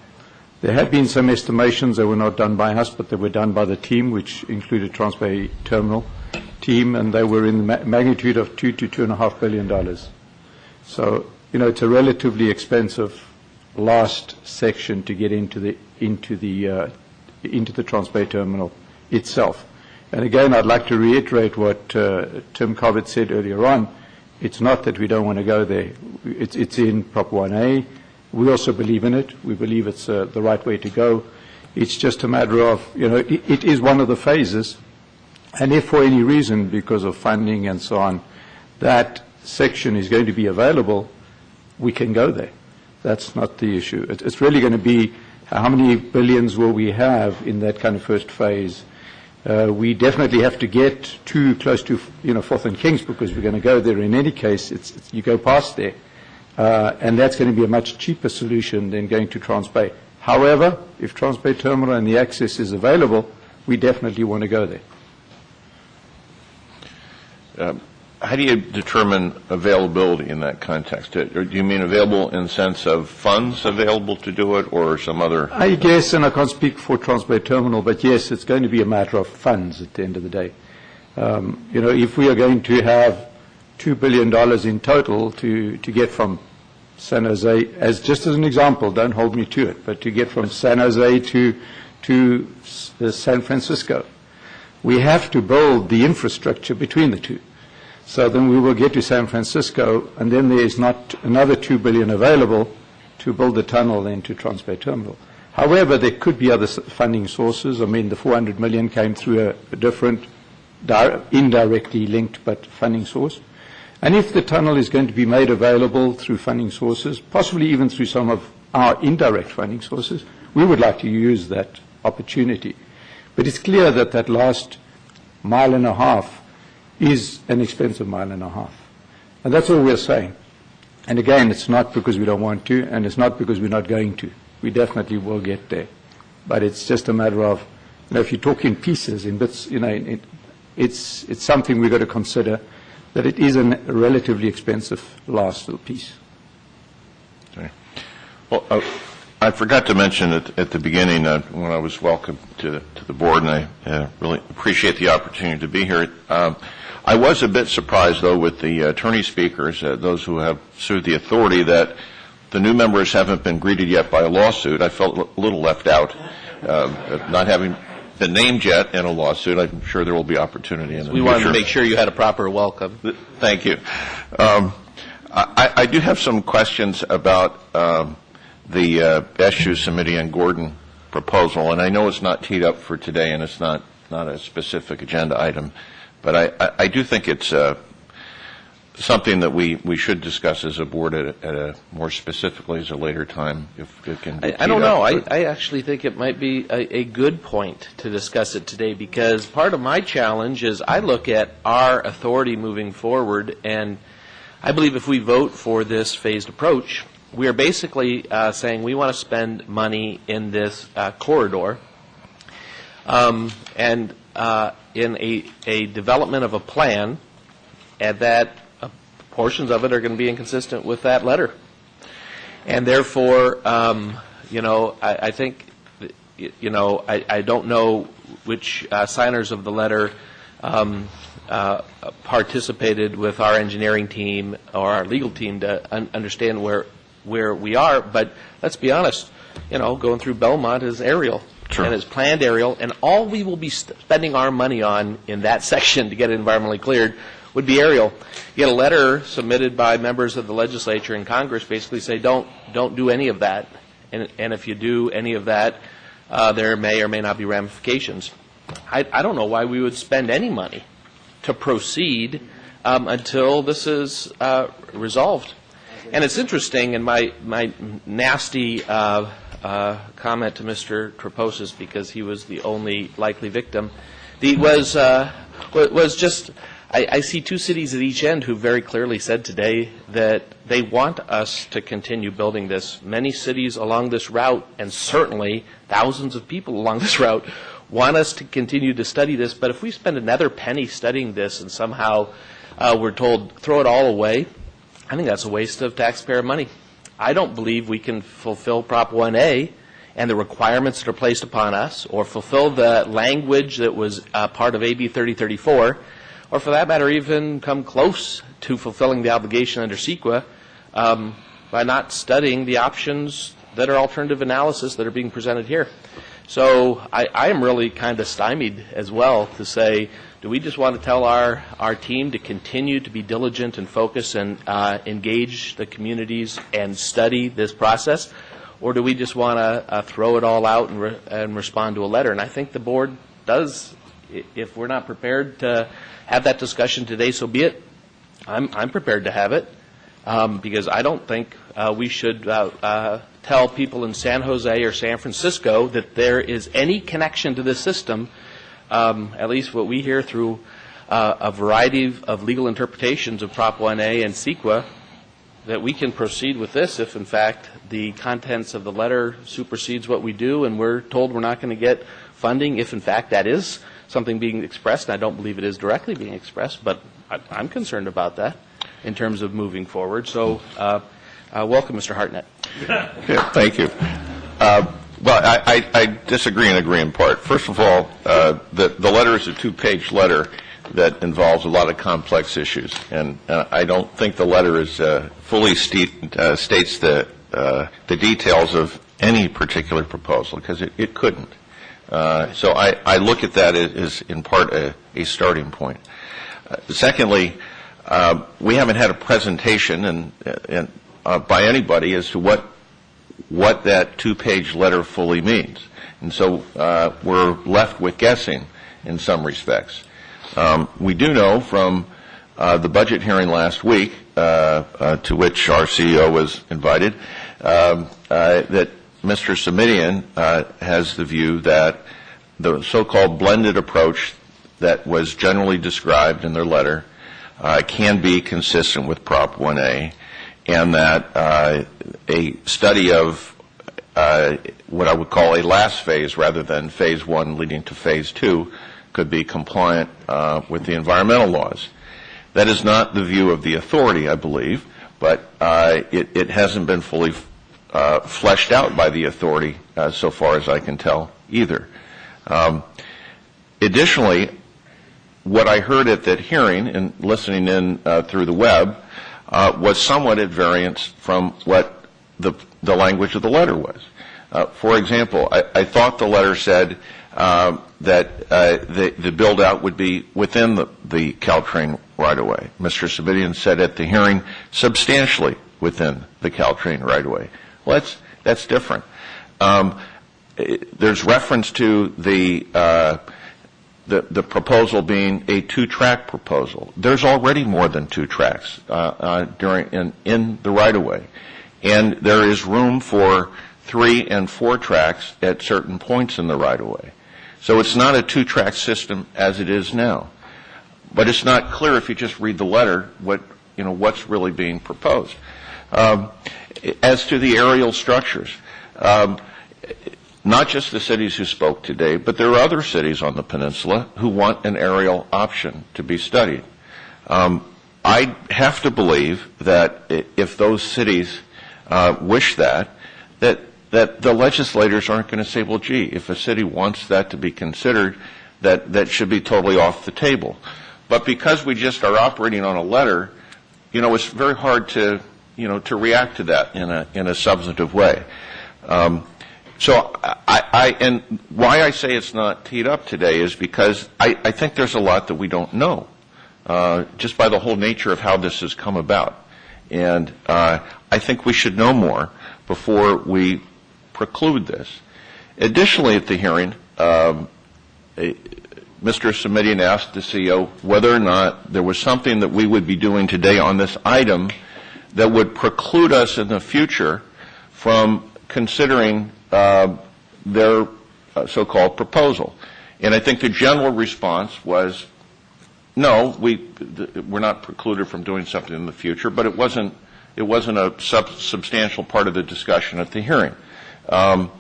There had been some estimations that were not done by us, but they were done by the team, which included Transbay Terminal team, and they were in the magnitude of $2 to $2.5 billion. So, it's a relatively expensive last section to get into the Transbay Terminal itself. And again, I'd like to reiterate what Tim Corbett said earlier on. It's not that we don't want to go there. It's in Prop 1A. We also believe in it. We believe it's the right way to go. It's just a matter of, it is one of the phases. And if for any reason, because of funding and so on, that section is going to be available, we can go there. That's not the issue. It's really going to be how many billions will we have in that kind of first phase. We definitely have to get too close to 4th and Kings because we're going to go there in any case. You go past there. And that's going to be a much cheaper solution than going to Transbay. However, if Transbay Terminal and the access is available, we definitely want to go there. How do you determine availability in that context? Do you mean available in the sense of funds available to do it or some other? I guess, and I can't speak for Transbay Terminal, but yes, it's going to be a matter of funds at the end of the day. If we are going to have $2 billion in total to get from San Jose, just as an example, don't hold me to it, but to get from San Jose to San Francisco, We have to build the infrastructure between the two. So then we will get to San Francisco, and then there is not another $2 billion available to build the tunnel into Transbay Terminal. However, there could be other funding sources. I mean, the $400 million came through a different, indirectly linked but funding source. And if the tunnel is going to be made available through funding sources, possibly even through some of our indirect funding sources, we would like to use that opportunity. But it's clear that that last mile and a half is an expensive mile and a half. And that's all we're saying. And again, it's not because we don't want to, and it's not because we're not going to. We definitely will get there. But it's just a matter of, if you talk in pieces, in bits, it's something we've got to consider, that it is a relatively expensive last little piece. Okay. Well, I forgot to mention at the beginning when I was welcomed to the board, and I really appreciate the opportunity to be here. I was a bit surprised, though, with the attorney speakers, those who have sued the authority, that the new members haven't been greeted yet by a lawsuit. I felt a little left out, not having been named yet in a lawsuit. I'm sure there will be opportunity in the future. We wanted to make sure you had a proper welcome. Thank you. I do have some questions about the SU Subcommittee and Gordon proposal, and I know it's not teed up for today and it's not a specific agenda item, but I do think it's something that we should discuss as a board at a more specifically as a later time, if it can be I don't know. I actually think it might be a good point to discuss it today, because part of my challenge is I look at our authority moving forward, and I believe if we vote for this phased approach, we are basically saying we want to spend money in this corridor and in a development of a plan, and that portions of it are going to be inconsistent with that letter. And therefore, I think, I don't know which signers of the letter participated with our engineering team or our legal team to understand where we are, but let's be honest, going through Belmont is aerial. Sure. And it's planned aerial, and all we will be spending our money on in that section to get it environmentally cleared would be aerial. You get a letter submitted by members of the legislature and Congress basically say don't do any of that, and if you do any of that, there may or may not be ramifications. I don't know why we would spend any money to proceed until this is resolved. And it's interesting, and my nasty comment to Mr. Treposis, because he was the only likely victim, was just, I see two cities at each end who very clearly said today that they want us to continue building this. Many cities along this route, and certainly thousands of people along this route, want us to continue to study this. But if we spend another penny studying this and somehow we're told throw it all away, I think that's a waste of taxpayer money. I don't believe we can fulfill Prop 1A and the requirements that are placed upon us, or fulfill the language that was part of AB 3034, or for that matter even come close to fulfilling the obligation under CEQA by not studying the options that are alternative analysis that are being presented here. So I am really kind of stymied as well to say, do we just want to tell our team to continue to be diligent and focus and engage the communities and study this process, or do we just want to throw it all out and respond to a letter? And I think the board does. If we're not prepared to have that discussion today, so be it. I'm prepared to have it because I don't think we should tell people in San Jose or San Francisco that there is any connection to this system. At least what we hear through a variety of legal interpretations of Prop 1A and CEQA, that we can proceed with this if, in fact, the contents of the letter supersedes what we do and we're told we're not going to get funding, if, in fact, that is something being expressed. And I don't believe it is directly being expressed, but I'm concerned about that in terms of moving forward. So welcome, Mr. Hartnett. Yeah, thank you. Well, I disagree and agree in part. First of all, the letter is a two-page letter that involves a lot of complex issues, and I don't think the letter is fully states the details of any particular proposal, because it couldn't. So I look at that as in part a starting point. Secondly, we haven't had a presentation by anybody as to what that two-page letter fully means. And so we're left with guessing in some respects. We do know from the budget hearing last week, to which our CEO was invited, that Mr. Simitian has the view that the so-called blended approach that was generally described in their letter can be consistent with Prop 1A, and that a study of what I would call a last phase rather than phase 1 leading to phase 2 could be compliant with the environmental laws. That is not the view of the authority, I believe, but it hasn't been fully fleshed out by the authority so far as I can tell either. Additionally, what I heard at that hearing and listening in through the web was somewhat at variance from what the language of the letter was. For example, I thought the letter said that the build-out would be within the Caltrain right-of-way. Mr. Simitian said at the hearing substantially within the Caltrain right-of-way. Well, that's different. There's reference to the proposal being a two-track proposal. There's already more than two tracks in the right-of-way, and there is room for 3 and 4 tracks at certain points in the right-of-way. So it's not a two-track system as it is now. But it's not clear if you just read the letter what's really being proposed. As to the aerial structures, not just the cities who spoke today, but there are other cities on the peninsula who want an aerial option to be studied. I have to believe that if those cities wish that the legislators aren't going to say, well, gee, if a city wants that to be considered, that should be totally off the table. But because we just are operating on a letter, it's very hard to react to that in a substantive way. So and why I say it's not teed up today is because I think there's a lot that we don't know, just by the whole nature of how this has come about. And I think we should know more before we preclude this. Additionally, at the hearing, Mr. Simitian asked the CEO whether or not there was something that we would be doing today on this item that would preclude us in the future from considering their so-called proposal. And I think the general response was, no, we're not precluded from doing something in the future, but it wasn't a substantial part of the discussion at the hearing. I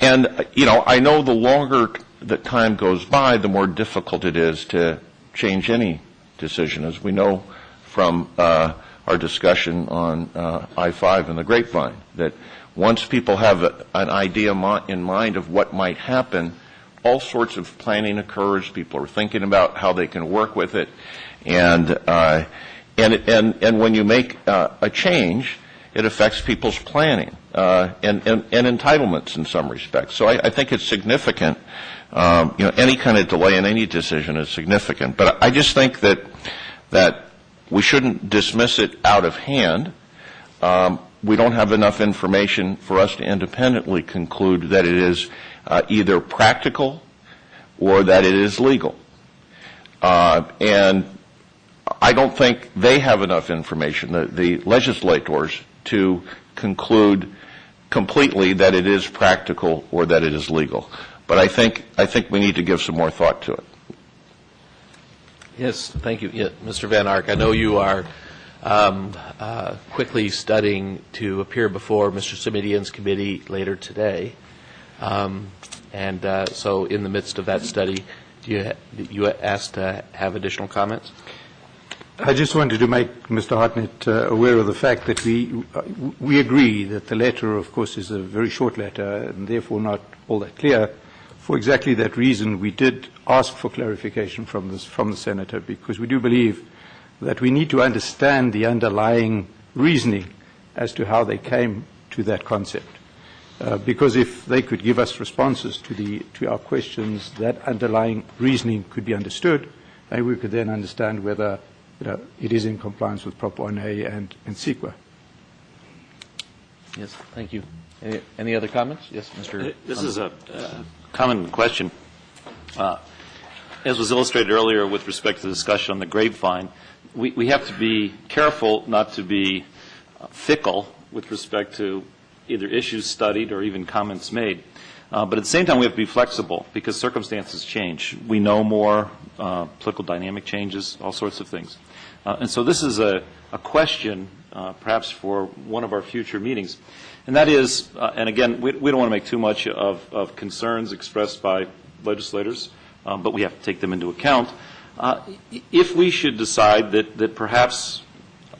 know the longer that time goes by, the more difficult it is to change any decision, as we know from our discussion on I-5 and the Grapevine, that once people have an idea in mind of what might happen, all sorts of planning occurs. People are thinking about how they can work with it, and when you make a change, it affects people's planning and entitlements in some respects. So I think it's significant. Any kind of delay in any decision is significant. But I just think that we shouldn't dismiss it out of hand. We don't have enough information for us to independently conclude that it is either practical or that it is legal. And I don't think they have enough information, the legislators, to conclude completely that it is practical or that it is legal. But I think we need to give some more thought to it. Yes, thank you. Yeah, Mr. Van Ark, I know you are quickly studying to appear before Mr. Simitian's committee later today. So in the midst of that study, you asked to have additional comments? I just wanted to make Mr. Hartnett aware of the fact that we agree that the letter, of course, is a very short letter and therefore not all that clear. For exactly that reason, we did ask for clarification from the Senator, because we do believe that we need to understand the underlying reasoning as to how they came to that concept. Because if they could give us responses to our questions, that underlying reasoning could be understood, and we could then understand whether it is in compliance with Prop 1A and CEQA. Yes, thank you. Any other comments? Yes, Mr. This is a common question. As was illustrated earlier with respect to the discussion on the grapevine, we have to be careful not to be fickle with respect to either issues studied or even comments made. But at the same time, we have to be flexible because circumstances change. We know more, political dynamic changes, all sorts of things. And so this is a question perhaps for one of our future meetings. And that is, and again, we don't want to make too much of concerns expressed by legislators, but we have to take them into account. If we should decide that perhaps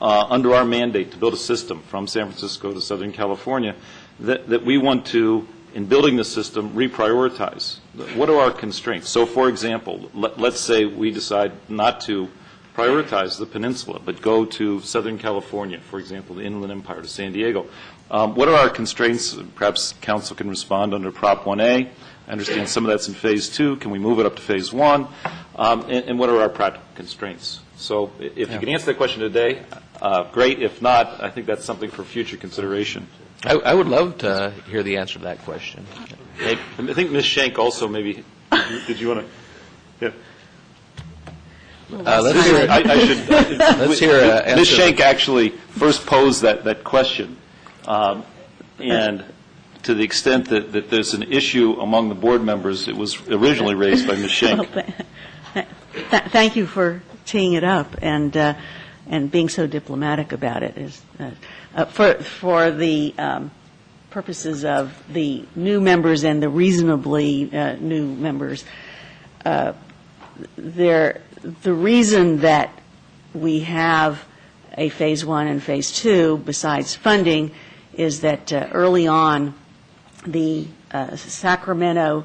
under our mandate to build a system from San Francisco to Southern California, that we want to, in building the system, reprioritize. What are our constraints? So, for example, let's say we decide not to prioritize the peninsula, but go to Southern California, for example, the Inland Empire to San Diego. What are our constraints? Perhaps Council can respond under Prop 1A. I understand some of that's in Phase 2. Can we move it up to Phase 1? And what are our practical constraints? So if you can answer that question today, great. If not, I think that's something for future consideration. I would love to hear the answer to that question. I think Ms. Schenk also maybe, did you want to? Yeah. Let's hear it. Let's hear Ms. Schenk actually first posed that question. And to the extent that there's an issue among the board members, it was originally raised by Ms. Schenk. Thank you for teeing it up and being so diplomatic about it. For the purposes of the new members and the reasonably new members, the reason that we have a Phase 1 and Phase 2, besides funding, is that early on, the Sacramento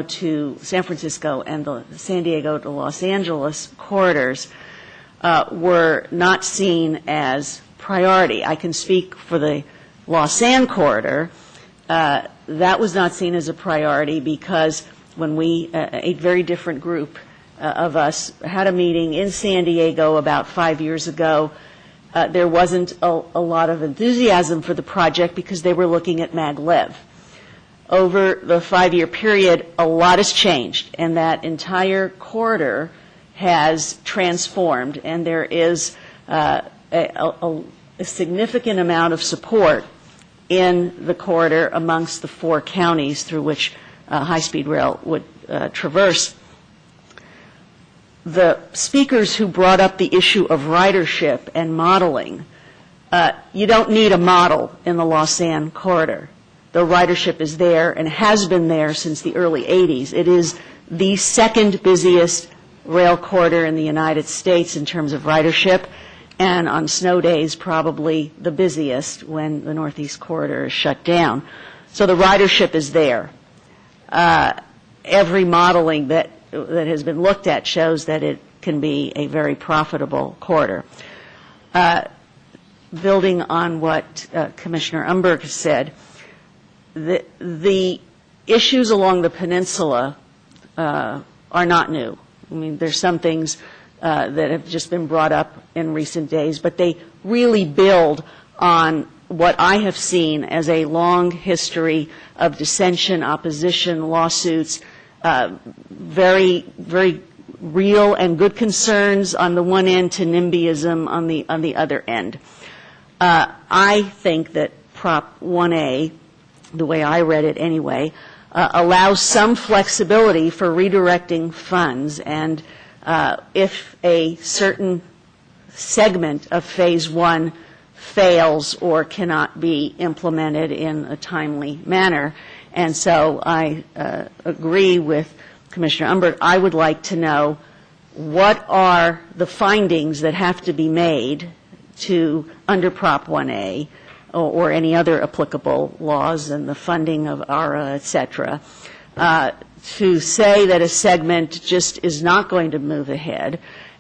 to San Francisco and the San Diego to Los Angeles corridors were not seen as priority. I can speak for the Los An corridor. That was not seen as a priority because when we, a very different group of us, had a meeting in San Diego about 5 years ago, there wasn't a lot of enthusiasm for the project because they were looking at maglev. Over the 5-year period, a lot has changed, and that entire corridor has transformed, and there is a significant amount of support in the corridor amongst the 4 counties through which high-speed rail would traverse. The speakers who brought up the issue of ridership and modeling, you don't need a model in the Los An corridor. The ridership is there and has been there since the early 80s. It is the second busiest rail corridor in the United States in terms of ridership, and on snow days probably the busiest when the Northeast corridor is shut down. So the ridership is there. Every modeling that has been looked at shows that it can be a very profitable corridor. Building on what Commissioner Umberg said, the issues along the peninsula are not new. I mean, there's some things that have just been brought up in recent days, but they really build on what I have seen as a long history of dissension, opposition, lawsuits, very, very real and good concerns on the one end to NIMBYism on the other end. I think that Prop 1A, the way I read it anyway, allows some flexibility for redirecting funds, and if a certain segment of Phase 1 fails or cannot be implemented in a timely manner. And so I agree with Commissioner Umberg. I would like to know what are the findings that have to be made to, under Prop 1A or any other applicable laws and the funding of ARA, et cetera, to say that a segment just is not going to move ahead,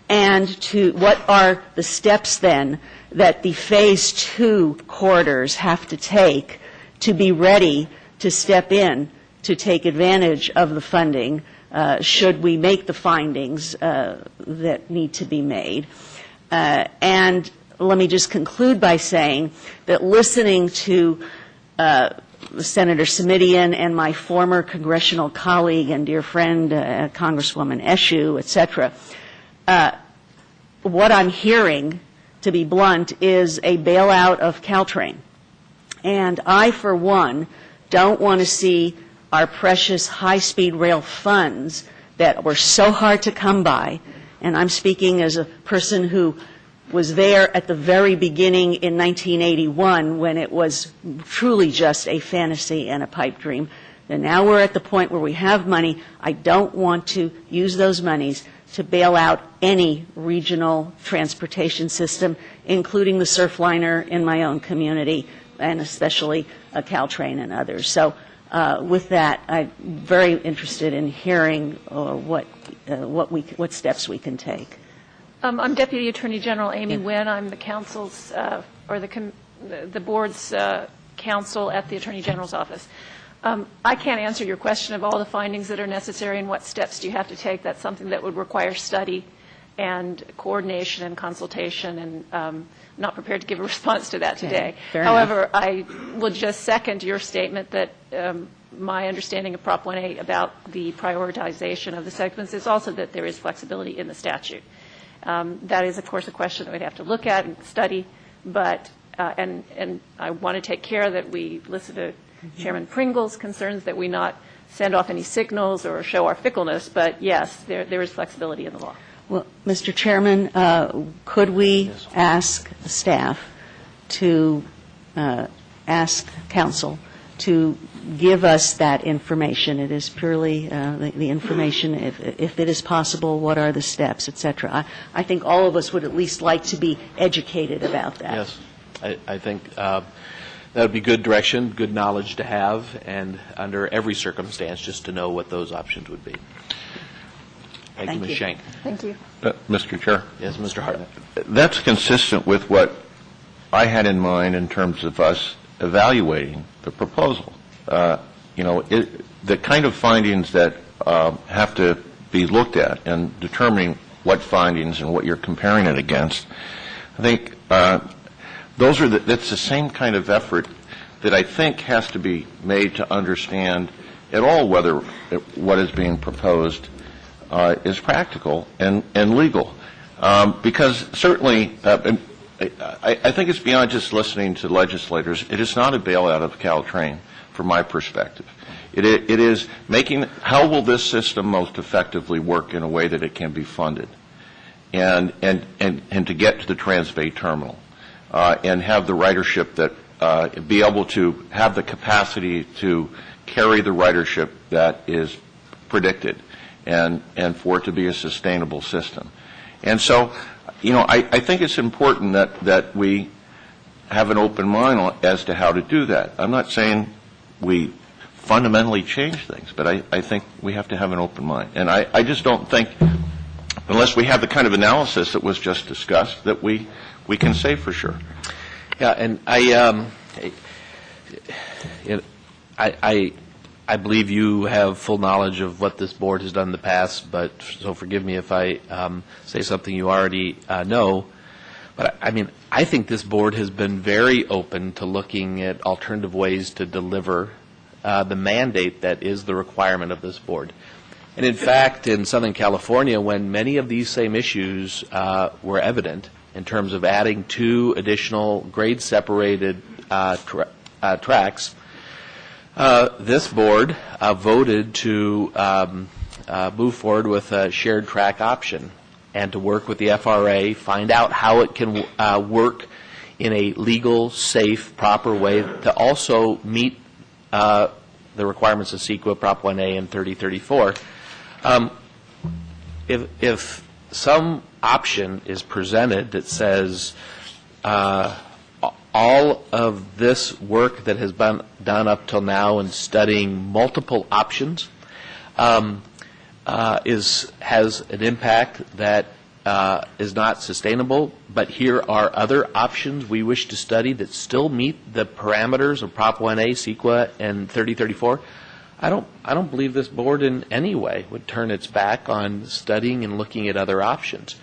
and to what are the steps then that the Phase 2 corridors have to take to be ready to step in to take advantage of the funding should we make the findings that need to be made. And let me just conclude by saying that listening to Senator Simitian and my former congressional colleague and dear friend, Congresswoman Eshoo, et cetera, what I'm hearing, to be blunt, is a bailout of Caltrain. And I, for one, don't want to see our precious high-speed rail funds that were so hard to come by, and I'm speaking as a person who was there at the very beginning in 1981 when it was truly just a fantasy and a pipe dream. And now we're at the point where we have money. I don't want to use those monies to bail out any regional transportation system, including the Surfliner in my own community, and especially Caltrain and others. So with that, I'm very interested in hearing what steps we can take. I'm Deputy Attorney General Amy Nguyen. I'm the council's or the board's counsel at the Attorney General's office. I can't answer your question of all the findings that are necessary and what steps do you have to take. That's something that would require study and coordination and consultation, and I'm not prepared to give a response to that today. However, I will just second your statement that my understanding of Prop 1A about the prioritization of the segments is also that there is flexibility in the statute. That is, of course, a question that we'd have to look at and study, but and I want to take care that we listen to Chairman Pringle's concerns that we not send off any signals or show our fickleness, but yes, there is flexibility in the law. Well, Mr. Chairman, could we ask the staff to ask counsel to give us that information? It is purely the information, if it is possible, what are the steps, et cetera. I think all of us would at least like to be educated about that. Yes, I think that would be good direction, good knowledge to have, and under every circumstance, just to know what those options would be. Thank you, Ms. Shank. Thank you. Mr. Chair? Yes, Mr. Hartnett. That's consistent with what I had in mind in terms of us evaluating the proposal. The kind of findings that have to be looked at and determining what findings and what you're comparing it against, I think that's the same kind of effort that I think has to be made to understand at all whether what is being proposed is practical and legal. Because certainly, I think it's beyond just listening to legislators. It is not a bailout of Caltrain, from my perspective. It is making, how will this system most effectively work in a way that it can be funded, and to get to the Transbay Terminal, and have the ridership that, be able to have the capacity to carry the ridership that is predicted, and for it to be a sustainable system. And so, I think it's important that we have an open mind as to how to do that. I'm not saying we fundamentally change things, but I think we have to have an open mind. And I just don't think, unless we have the kind of analysis that was just discussed, that we can say for sure. Yeah, and I believe you have full knowledge of what this board has done in the past, but so forgive me if I say something you already know. But I think this board has been very open to looking at alternative ways to deliver the mandate that is the requirement of this board. And in fact, in Southern California, when many of these same issues were evident in terms of adding 2 additional grade-separated tracks, this board voted to move forward with a shared track option and to work with the FRA, find out how it can work in a legal, safe, proper way to also meet the requirements of CEQA, Prop 1A, and 3034. If some option is presented that says all of this work that has been done up till now in studying multiple options has an impact that is not sustainable, but here are other options we wish to study that still meet the parameters of Prop 1A, CEQA, and 3034, I don't believe this board in any way would turn its back on studying and looking at other options.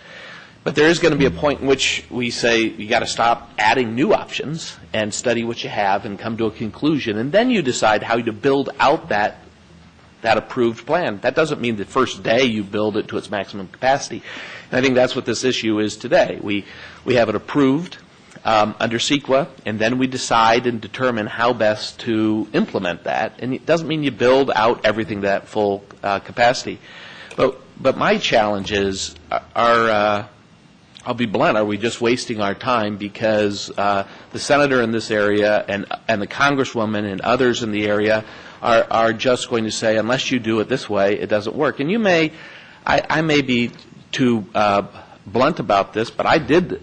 But there is going to be a point in which we say you got to stop adding new options and study what you have and come to a conclusion, and then you decide how to build out that approved plan. That doesn't mean the first day you build it to its maximum capacity. And I think that's what this issue is today. We have it approved under CEQA, and then we decide and determine how best to implement that. And it doesn't mean you build out everything to that full capacity. But my challenge is, I'll be blunt, are we just wasting our time because the senator in this area and the congresswoman and others in the area are just going to say, unless you do it this way, it doesn't work. And I may be too blunt about this, but I did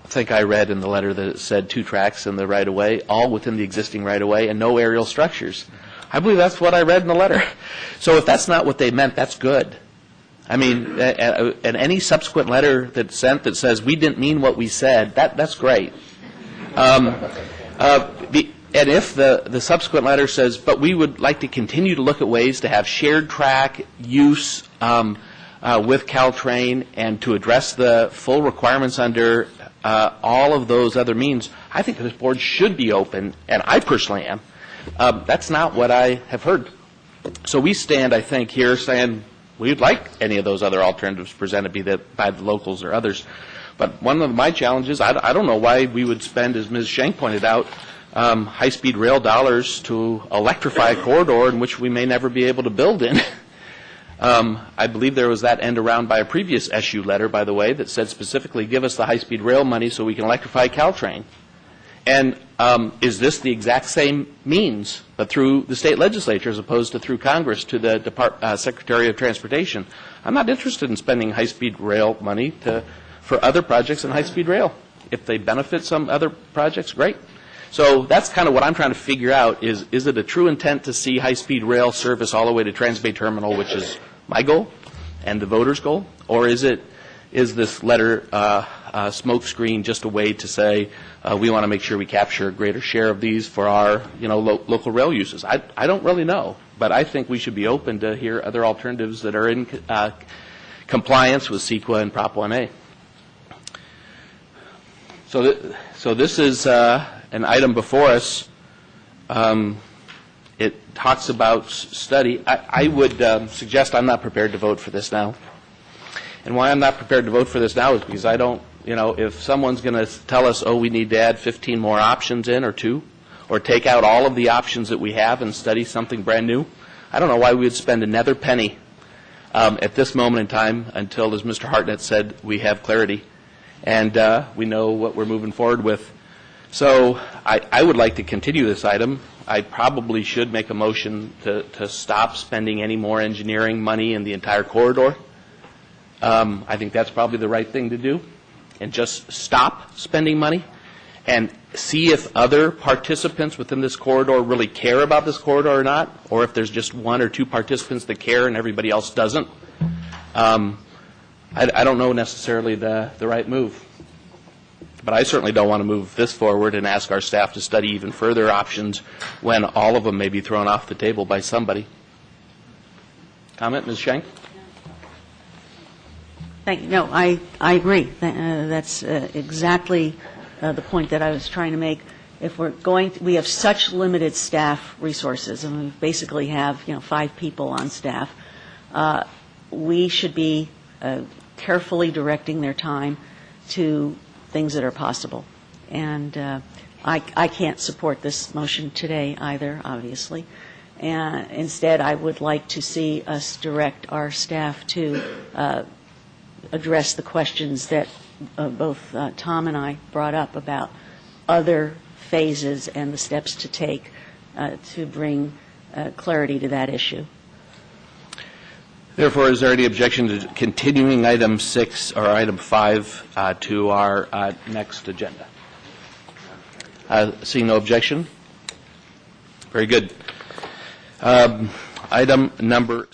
think I read in the letter that it said 2 tracks in the right-of-way, all within the existing right-of-way, and no aerial structures. I believe that's what I read in the letter. So if that's not what they meant, that's good. I mean, and any subsequent letter that's sent that says we didn't mean what we said, that's great. And if the subsequent letter says, but we would like to continue to look at ways to have shared track use with Caltrain and to address the full requirements under all of those other means, I think this board should be open, and I personally am. That's not what I have heard. So we stand, I think, here saying we'd like any of those other alternatives presented, be that by the locals or others. But one of my challenges, I don't know why we would spend, as Ms. Schenk pointed out, high-speed rail dollars to electrify a corridor in which we may never be able to build in. I believe there was that end around by a previous SU letter, by the way, that said specifically, give us the high-speed rail money so we can electrify Caltrain. And is this the exact same means, but through the state legislature as opposed to through Congress to the Secretary of Transportation? I'm not interested in spending high-speed rail money for other projects in high-speed rail. If they benefit some other projects, great. So that's kind of what I'm trying to figure out is it a true intent to see high-speed rail service all the way to Transbay Terminal, which is my goal and the voters' goal, or is this letter smokescreen just a way to say we want to make sure we capture a greater share of these for our local rail uses? I don't really know, but I think we should be open to hear other alternatives that are in compliance with CEQA and Prop 1A. So this is an item before us. It talks about study. I would suggest I'm not prepared to vote for this now. And why I'm not prepared to vote for this now is because I don't, if someone's going to tell us, oh, we need to add 15 more options in or 2, or take out all of the options that we have and study something brand new, I don't know why we would spend another penny at this moment in time until, as Mr. Hartnett said, we have clarity and we know what we're moving forward with. So I would like to continue this item. I probably should make a motion to stop spending any more engineering money in the entire corridor. I think that's probably the right thing to do, and just stop spending money and see if other participants within this corridor really care about this corridor or not, or if there's just 1 or 2 participants that care and everybody else doesn't. I don't know necessarily the right move. But I certainly don't want to move this forward and ask our staff to study even further options when all of them may be thrown off the table by somebody. Comment, Ms. Schenk? Thank you. No, I agree. That's exactly the point that I was trying to make. If we're we have such limited staff resources, and we basically have 5 people on staff. We should be carefully directing their time to things that are possible. And I can't support this motion today either, obviously. And instead, I would like to see us direct our staff to address the questions that both Tom and I brought up about other phases and the steps to take to bring clarity to that issue. Therefore, is there any objection to continuing item 6 or item 5 to our next agenda? Seeing no objection? Very good. Item number